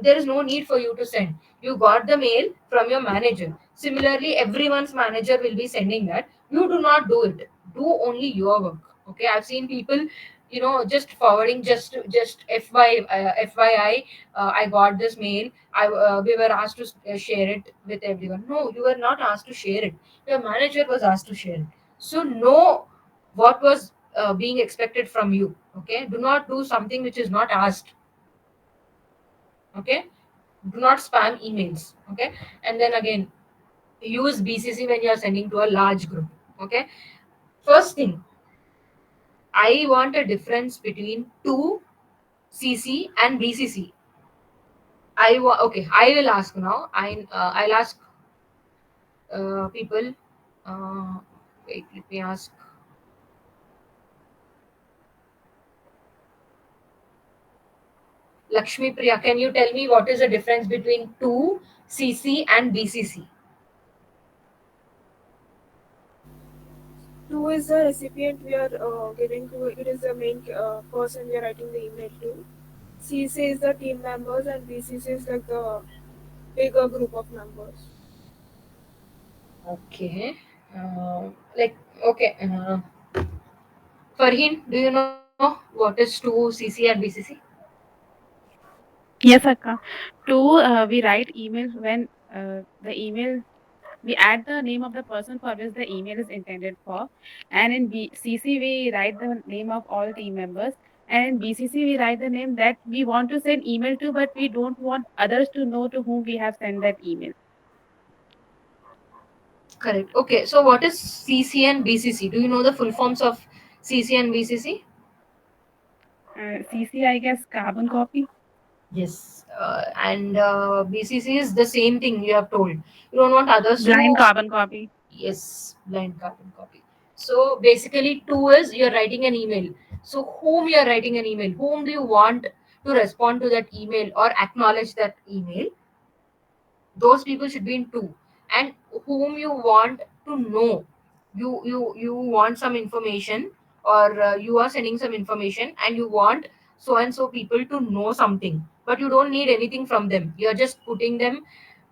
There is no need for you to send. You got the mail from your manager. Similarly, everyone's manager will be sending that. You do not do it. Do only your work. Okay, I've seen people, just forwarding, just FYI, I got this mail. We were asked to share it with everyone. No, you were not asked to share it. Your manager was asked to share it. So know what was being expected from you. Okay, do not do something which is not asked. Okay, do not spam emails. Okay, and then again, use BCC when you are sending to a large group. Okay, first thing, I want a difference between 2CC and BCC. Okay, I will ask now. I'll ask people. Uh, Wait, let me ask. Lakshmi Priya, can you tell me what is the difference between 2CC and BCC? Two is the recipient we are giving to. It is the main person we are writing the email to. CC is the team members and BCC is like the bigger group of members. Okay. Like, okay. Farheen, do you know what is 2CC and BCC? Yes, Akka. Two, we write emails when the email, we add the name of the person for which the email is intended for. And in CC, we write the name of all team members. And in BCC, we write the name that we want to send email to, but we don't want others to know to whom we have sent that email. Correct. Okay. So what is CC and BCC? Do you know the full forms of CC and BCC? CC, I guess, carbon copy. Yes. And BCC is the same thing you have told. You don't want others Blind to. carbon copy. Yes, blind carbon copy. So basically, two is you're writing an email. So whom you're writing an email? Whom do you want to respond to that email or acknowledge that email? Those people should be in two. And whom you want to know, you want some information, or you are sending some information and you want so and so people to know something, but you don't need anything from them. You're just putting them,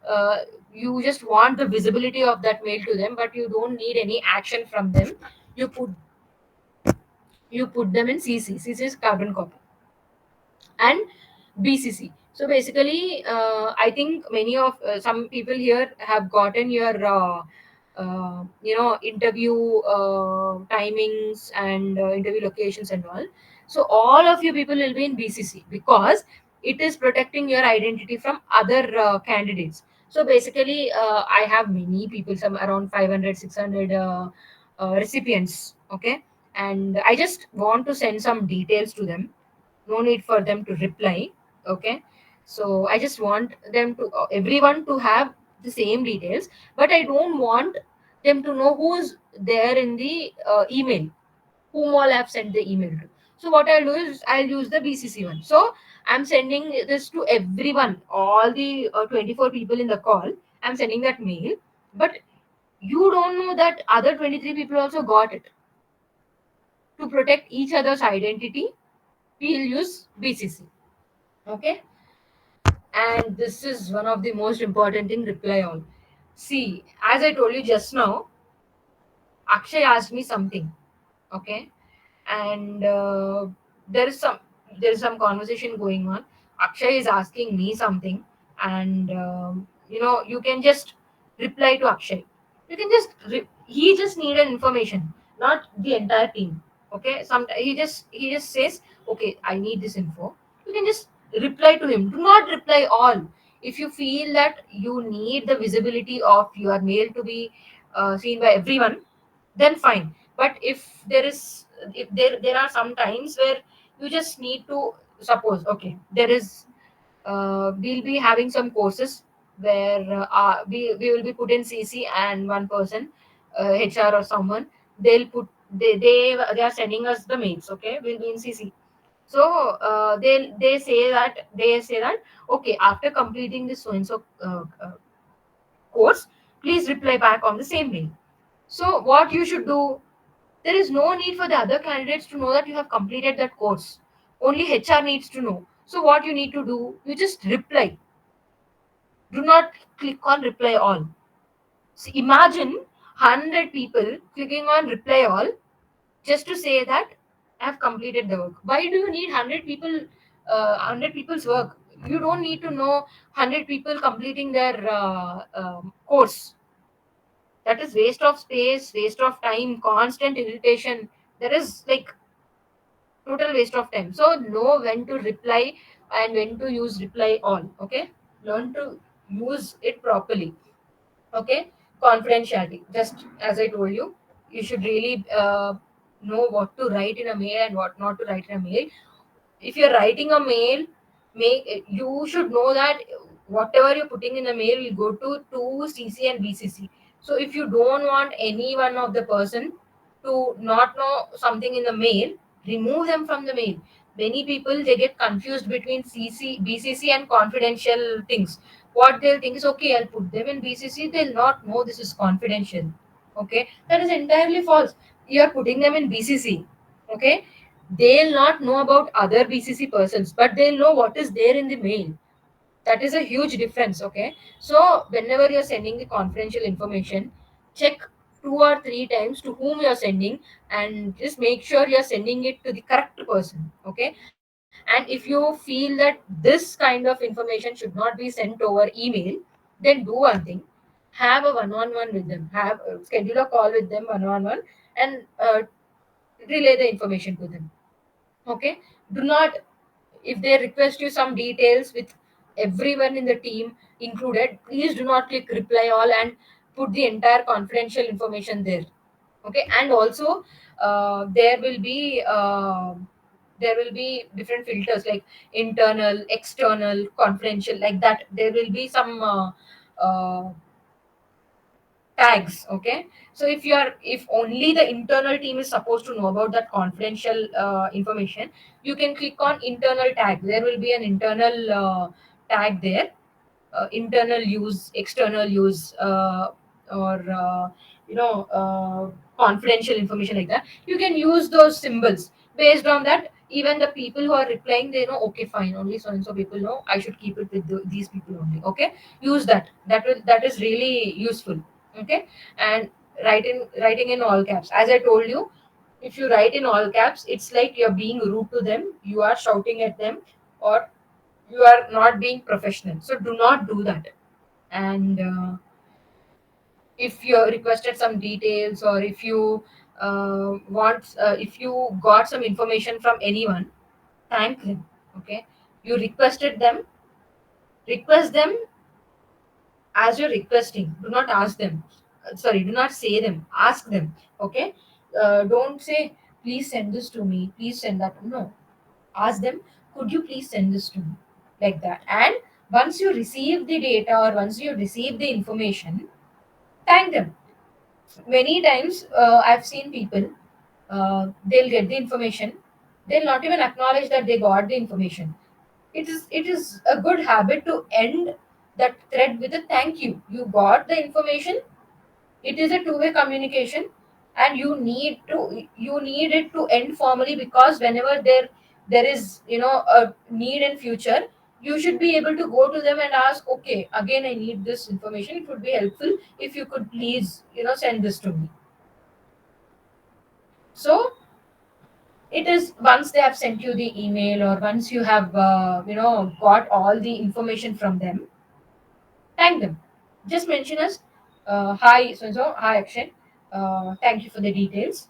uh, you just want the visibility of that mail to them, but you don't need any action from them. You put you put them in CC. CC is carbon copy. And BCC. So basically, I think many of some people here have gotten your interview timings and interview locations and all. So all of you people will be in BCC because it is protecting your identity from other candidates. So basically, I have many people, some around 500, 600 recipients. Okay, and I just want to send some details to them. No need for them to reply. Okay, so I just want them to everyone to have the same details, but I don't want them to know who's there in the email, whom all I've sent the email to. So what I'll do is I'll use the BCC one. So I'm sending this to everyone, all the 24 people in the call. I'm sending that mail, but you don't know that other 23 people also got it. To protect each other's identity, we'll use BCC. Okay, and this is one of the most important thing. Reply all. See, as I told you just now, Akshay asked me something. Okay, and there is some there is some conversation going on. Akshay is asking me something, and you can just reply to Akshay. You can just he just needed information, not the entire team. Okay, sometimes he just says, okay, I need this info. You can just reply to him. Do not reply all. If you feel that you need the visibility of your mail to be seen by everyone, then fine. But if there are some times where you just need to, suppose, okay, there is we'll be having some courses where we will be put in CC, and one person, HR or someone, they'll put they are sending us the mails. Okay, we'll be in CC. So they say that okay, after completing this so and so course, please reply back on the same mail. So what you should do, there is no need for the other candidates to know that you have completed that course. Only HR needs to know. So what you need to do, you just reply. Do not click on reply all. So imagine 100 people clicking on reply all just to say that I have completed the work. Why do you need 100 people, 100 people's work? You don't need to know 100 people completing their course. That is waste of space, waste of time, constant irritation. There is like total waste of time. So know when to reply and when to use reply all. Okay, learn to use it properly. Okay, confidentiality, just as I told you, you should really know what to write in a mail and what not to write in a mail. If you're writing a mail, you should know that whatever you're putting in the mail will go to CC and BCC. So if you don't want any one of the person to not know something in the mail, remove them from the mail. Many people, they get confused between CC, BCC and confidential things. What they'll think is, okay, I'll put them in BCC. They'll not know this is confidential. Okay, that is entirely false. You are putting them in BCC. Okay, they'll not know about other BCC persons, but they'll know what is there in the mail. That is a huge difference. Okay, so whenever you're sending the confidential information, check 2 or 3 times to whom you're sending, and just make sure you're sending it to the correct person. Okay, and if you feel that this kind of information should not be sent over email, then do one thing: have a one-on-one with them, have schedule a call with them one-on-one, and relay the information to them. Okay, do not, if they request you some details with everyone in the team included, please do not click reply all and put the entire confidential information there. Okay, and also there will be different filters like internal, external, confidential, like that. There will be some uh, tags. Okay, so if only the internal team is supposed to know about that confidential information, you can click on internal tag. There will be an internal tag there, internal use, external use, or confidential information, like that. You can use those symbols. Based on that, even the people who are replying, they know, okay, fine, only so and so people know, I should keep it with these people only. Okay, use that. That is really useful. Okay, and writing in all caps, as I told you. If you write in all caps, it's like you're being rude to them, you are shouting at them, or you are not being professional. So do not do that. And if you requested some details, or if you if you got some information from anyone, thank them. Okay, you requested them, request them as you're requesting. Do not ask them. Sorry, do not say them. Ask them. Okay, don't say please send this to me. Please send that. No, ask them. Could you please send this to me? Like that. And once you receive the data, or once you receive the information, thank them. Many times I've seen people, they'll get the information, they'll not even acknowledge that they got the information. It is a good habit to end that thread with a thank you. You got the information. It is a two-way communication, and you need it to end formally, because whenever there is, a need in future, you should be able to go to them and ask, okay, again I need this information, it would be helpful if you could please, send this to me. So it is, once they have sent you the email, or once you have got all the information from them, thank them. Just mention us, hi so and so, hi Akshay, thank you for the details,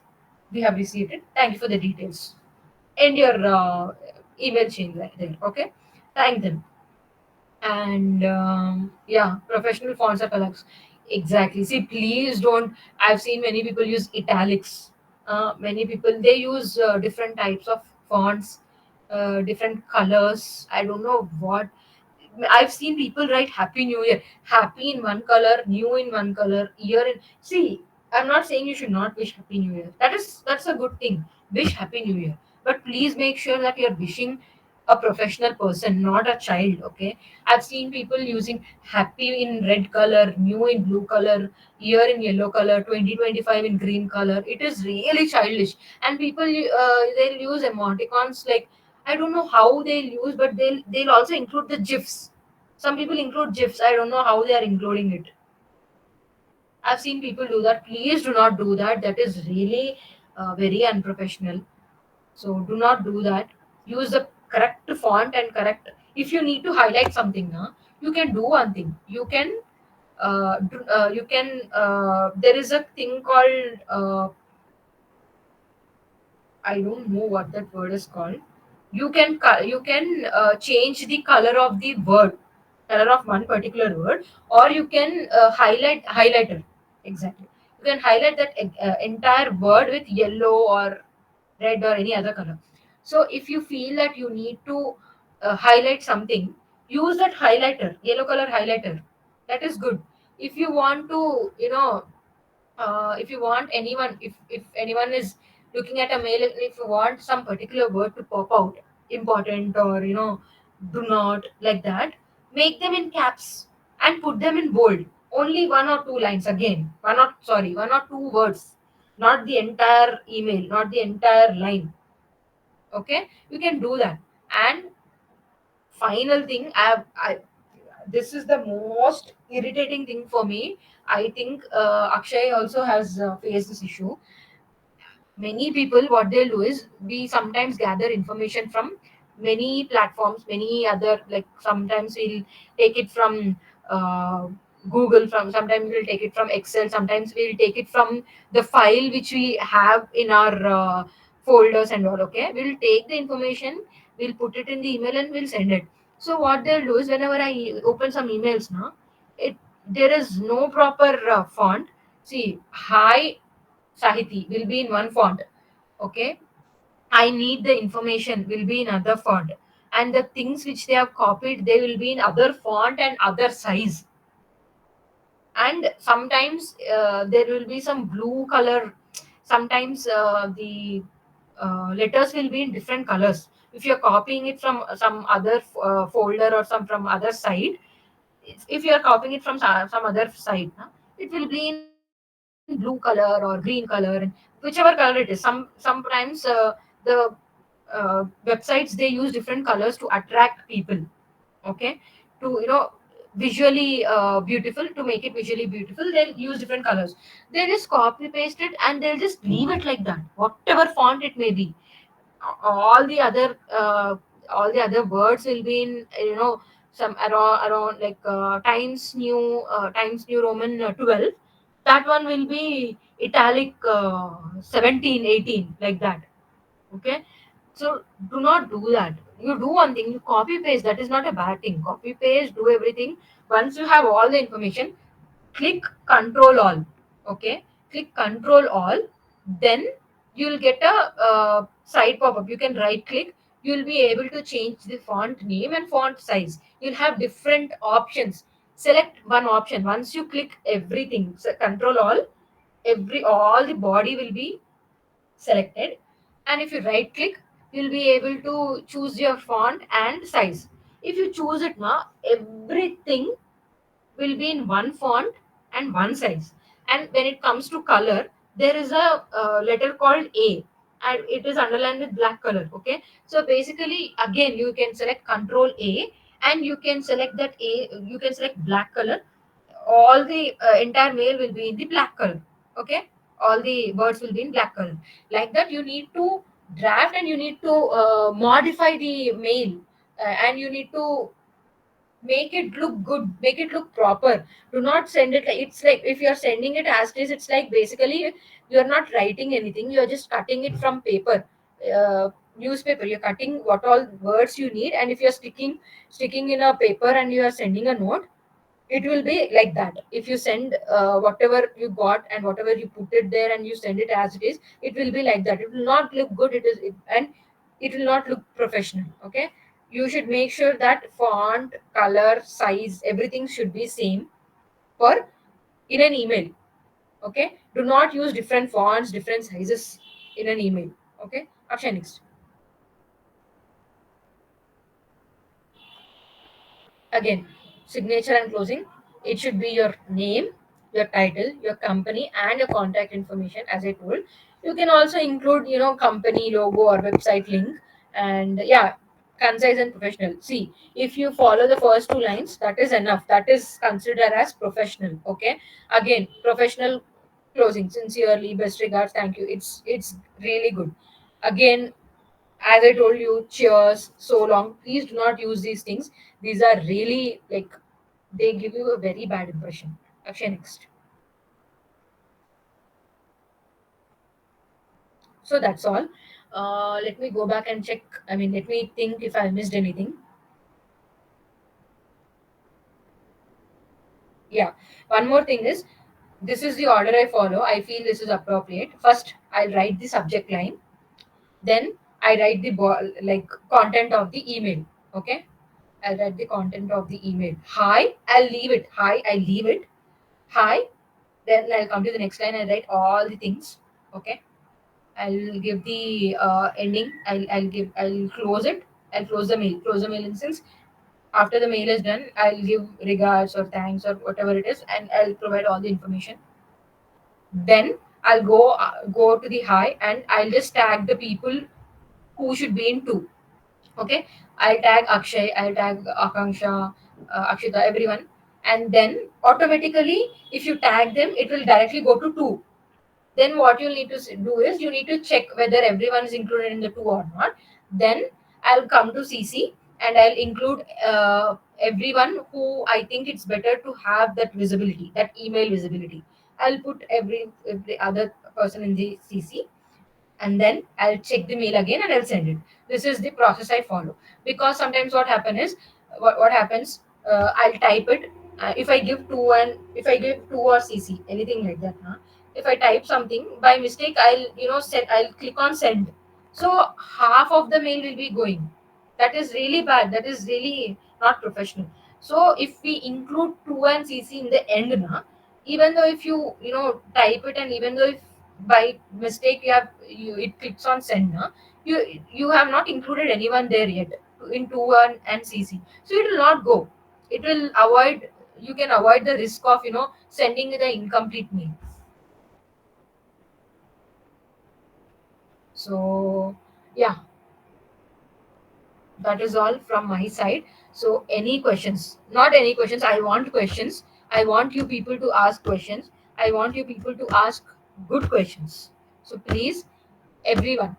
we have received it, thank you for the details. End your email chain right there. Okay, thank them. And yeah, professional fonts are colors. Exactly. See, please don't. I've seen many people use italics. Many people, they use different types of fonts, different colors. I don't know what. I've seen people write Happy New Year, happy in one color, new in one color, year in. See, I'm not saying you should not wish Happy New Year. That's a good thing. Wish Happy New Year, but please make sure that you're wishing a professional person, not a child. Okay, I've seen people using happy in red color, new in blue color, year in yellow color, 2025 in green color. It is really childish. And people, they'll use emoticons like, I don't know how they'll use, but they'll also include the GIFs. Some people include GIFs. I don't know how they are including it. I've seen people do that. Please do not do that. That is really very unprofessional. So do not do that. Use the correct font and correct. If you need to highlight something, now you can do one thing. There is a thing called, I don't know what that word is called. You can change the color of the word, color of one particular word, or you can highlighter. Exactly. You can highlight that entire word with yellow or red or any other color. So if you feel that you need to highlight something, use that highlighter, yellow color highlighter. That is good. If you want to, if you want anyone, if anyone is looking at a mail, and if you want some particular word to pop out, important, or do not, like that, make them in caps and put them in bold. Only one or two lines, again, one or two words, not the entire email, not the entire line. Okay, you can do that. And final thing, I this is the most irritating thing for me. I think Akshay also has faced this issue. Many people, what they'll do is, we sometimes gather information from many platforms, many other, like sometimes we'll take it from Google, from sometimes we'll take it from Excel, sometimes we'll take it from the file which we have in our folders and all. Okay, we'll take the information, we'll put it in the email, and we'll send it. So what they'll do is, whenever I open some emails now, it there is no proper font. See, hi Sahiti will be in one font. Okay. I need the information will be in other font. And the things which they have copied, they will be in other font and other size. And sometimes there will be some blue color. Sometimes the letters will be in different colors. If you're copying it from some other folder, or some from other side, if you are copying it from some other site, it will be in blue color or green color, and whichever color it is. Sometimes the websites, they use different colors to attract people. Okay, to visually beautiful, to make it visually beautiful, they'll use different colors. They just copy paste it, and they'll just leave it like that, whatever font it may be. All the other all the other words will be in, some around like Times New Roman 12. That one will be italic 17, 18, like that. Okay, so do not do that. You do one thing, you copy paste. That is not a bad thing. Copy paste, do everything. Once you have all the information, click Control All. Okay, click Control All. Then you'll get a side pop up. You can right click. You'll be able to change the font name and font size. You'll have different options. Select one option. Once you click everything, so Control All, all the body will be selected, and if you right click, you'll be able to choose your font and size. If you choose it now, everything will be in one font and one size. And when it comes to color, there is a letter called A, and it is underlined with black color. Okay, so basically again you can select Control A, and you can select that A, you can select black color. All the entire mail will be in the black color. Okay, all the words will be in black color. Like that, you need to draft, and you need to modify the mail, and you need to make it look good, make it look proper. Do not send it like, it's like if you're sending it as it is, it's like basically you're not writing anything, you're just cutting it from paper, uh, newspaper. You're cutting what all words you need, and if you're sticking in a paper and you are sending a note, it will be like that. If you send whatever you got and whatever you put it there and you send it as it is, it will be like that. It will not look good. And it will not look professional. Okay, you should make sure that font, color, size, everything should be same for in an email. Okay, do not use different fonts, different sizes in an email. Okay, Akshay, next. Again, signature and closing, it should be your name, your title, your company, and your contact information. As I told, you can also include, company logo or website link. And yeah, concise and professional. See, if you follow the first two lines, that is enough. That is considered as professional. Okay, again, professional closing: sincerely, best regards, thank you. It's really good. Again, as I told you, cheers, so long. Please do not use these things. These are really like, they give you a very bad impression. Akshay, next. So that's all. Let me go back and check. I mean, let me think if I missed anything. Yeah. One more thing is, this is the order I follow. I feel this is appropriate. First, I'll write the subject line. Then I write the like content of the email. Okay. I'll write the content of the email. Hi, I'll leave it. Hi, I leave it. Hi. Then I'll come to the next line and write all the things. Okay. I'll give the ending. I'll close it. I'll close the mail. Close the mail instance. After the mail is done, I'll give regards or thanks or whatever it is, and I'll provide all the information. Then I'll go to the hi, and I'll just tag the people who should be in two. Okay, I'll tag Akshay, I'll tag Akanksha, Akshita, everyone. And then automatically, if you tag them, it will directly go to two. Then what you need to do is, you need to check whether everyone is included in the two or not. Then I'll come to CC, and I'll include everyone who I think it's better to have that visibility, that email visibility. I'll put every other person in the CC, and then I'll check the mail again and I'll send it. This is the process I follow. Because sometimes what happens, I'll type it. If I give two, and if I give two or CC, anything like that, huh? If I type something by mistake, I'll click on send. So half of the mail will be going. That is really bad. That is really not professional. So if we include two and CC in the end, na, even though if type it, and even though if by mistake it clicks on send, na, you have not included anyone there yet in 2 and CC, so it will not go. It will avoid, you can avoid the risk of sending the incomplete mail. So yeah, that is all from my side. So any questions? Not any questions, I want questions. I want you people to ask questions. I want you people to ask good questions. So please, everyone,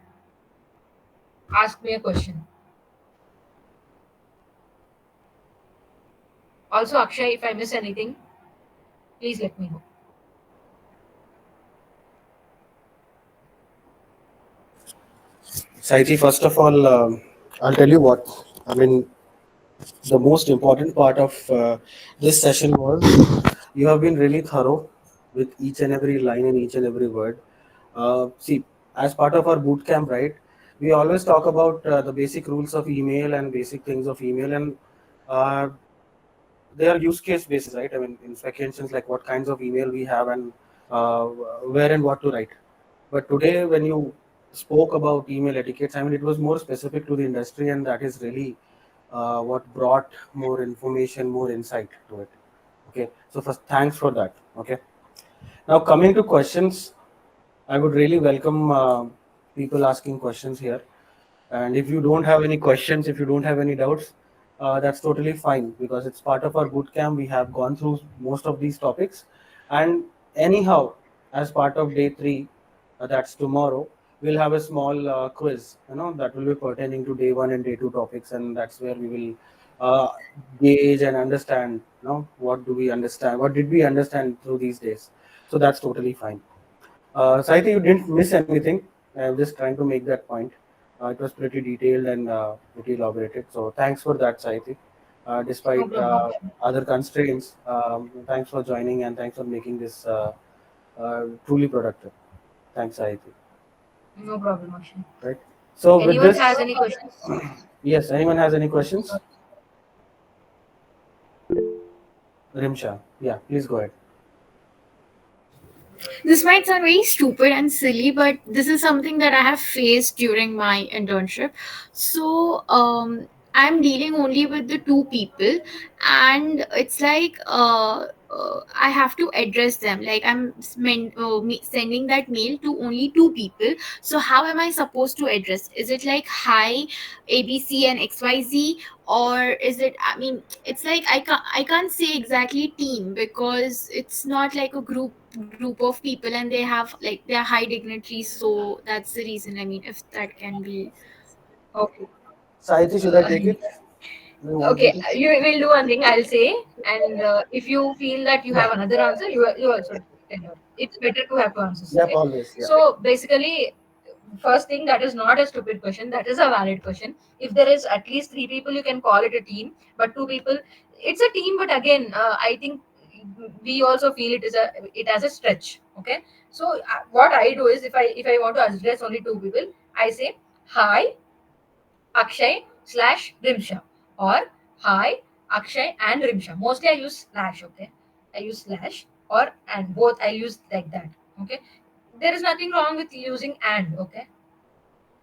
ask me a question. Also, Akshay, if I miss anything, please let me know. Saiti, first of all, I'll tell you what. I mean, the most important part of this session was you have been really thorough with each and every line and each and every word. See, as part of our boot camp, right, we always talk about the basic rules of email and basic things of email, and uh, they are use case basis, right? I mean, in sections like what kinds of email we have and uh, where and what to write. But today, when you spoke about email etiquettes, I mean, it was more specific to the industry, and that is really what brought more information, more insight to it. Okay, so first, thanks for that. Okay, now coming to questions, I would really welcome people asking questions here. And if you don't have any questions, if you don't have any doubts, that's totally fine because it's part of our boot camp. We have gone through most of these topics, and anyhow, as part of day 3, that's tomorrow, we'll have a small quiz. That will be pertaining to day 1 and day 2 topics, and that's where we will gauge and understand. What do we understand? What did we understand through these days? So that's totally fine. Saiti, you didn't miss anything. I'm just trying to make that point. It was pretty detailed and pretty elaborated. So thanks for that, Saiti. No Despite problem, Akshay. other constraints, thanks for joining and thanks for making this truly productive. Thanks, Saiti. No problem, Akshay. Right. So with Anyone this, has any questions? yes. Anyone has any questions? Rimsha, yeah, please go ahead. This might sound very stupid and silly, but this is something that I have faced during my internship. So, I'm dealing only with the two people, and it's like I have to address them. Like sending that mail to only two people. So, how am I supposed to address? Is it like hi, ABC and XYZ, or is it? I mean, it's like I can't say exactly team because it's not like a group of people and they have like they're high dignitaries, so that's the reason. I mean, if that can be. Okay. Saiti, should I take it? Do you want me Okay, to? you will do one thing. I'll say, and if you feel that you have another answer, you also tell her. It's better to have two answers. Yep, Okay. always. Yeah. So basically, first thing, that is not a stupid question. That is a valid question. If there is at least three people, you can call it a team. But two people, it's a team. But again, I think we also feel it as a stretch. Okay. So what I do is, if I want to address only two people, I say hi Akshay slash Rimsha, or hi Akshay and Rimsha. Mostly I use slash, okay? I use slash or and, both I use like that, okay? There is nothing wrong with using and, okay?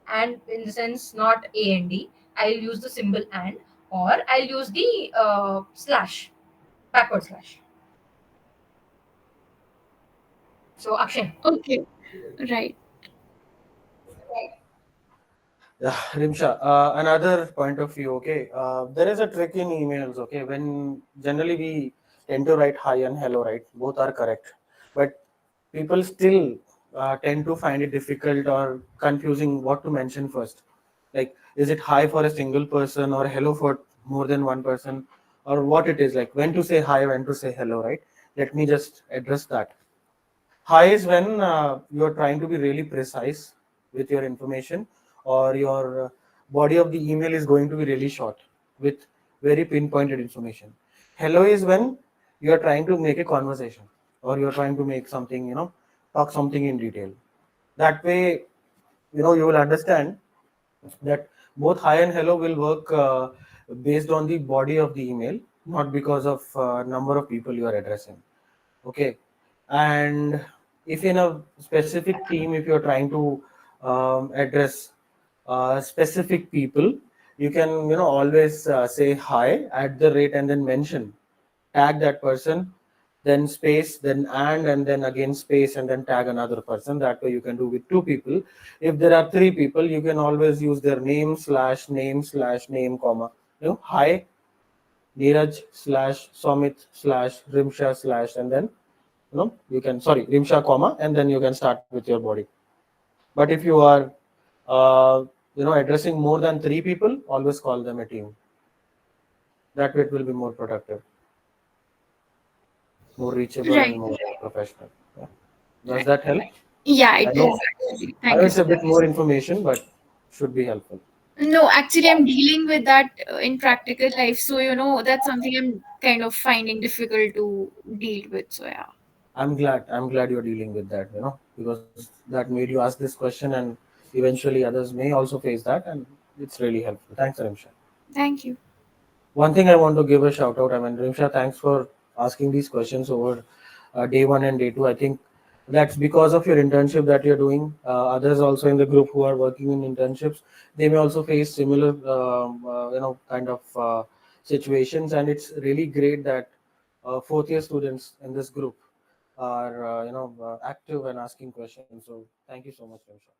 And in the sense not A and D. I'll use the symbol and, or I'll use the slash, backward slash. So Akshay. Okay, right. Yeah, Rimsha, another point of view, okay. There is a trick in emails, okay. When generally we tend to write hi and hello, right? Both are correct. But people still tend to find it difficult or confusing what to mention first. Like, is it hi for a single person or hello for more than one person? Or what it is, like when to say hi, when to say hello, right? Let me just address that. Hi is when you're trying to be really precise with your information, or your body of the email is going to be really short with very pinpointed information. Hello is when you're trying to make a conversation, or you're trying to make something, talk something in detail. That way, you will understand that both hi and hello will work based on the body of the email, not because of number of people you are addressing. Okay. And if in a specific team, if you're trying to address specific people, you can always say hi at the rate and then mention, tag that person, then space, then and then again space, and then tag another person. That way you can do with two people. If there are three people, you can always use their name, comma, hi Neeraj slash Somit slash Rimsha slash, and then you can, sorry, Rimsha comma, and then you can start with your body. But if you are addressing more than three people, always call them a team. That way it will be more productive. more reachable Right. and more professional. Yeah. Does that help? Yeah, I it know, is actually. I Thank know you it's a so bit much. more information, but should be helpful. No, actually, I'm dealing with that in practical life. So, that's something I'm kind of finding difficult to deal with. So, yeah. I'm glad you're dealing with that, because that made you ask this question, and eventually others may also face that, and it's really helpful. Thanks, Rimsha. Thank you. One thing I want to give a shout out. I mean, Rimsha, thanks for asking these questions over day one and day two. I think that's because of your internship that you're doing. Others also in the group who are working in internships, they may also face similar, kind of situations. And it's really great that fourth year students in this group are, active and asking questions. So thank you so much, Rimsha.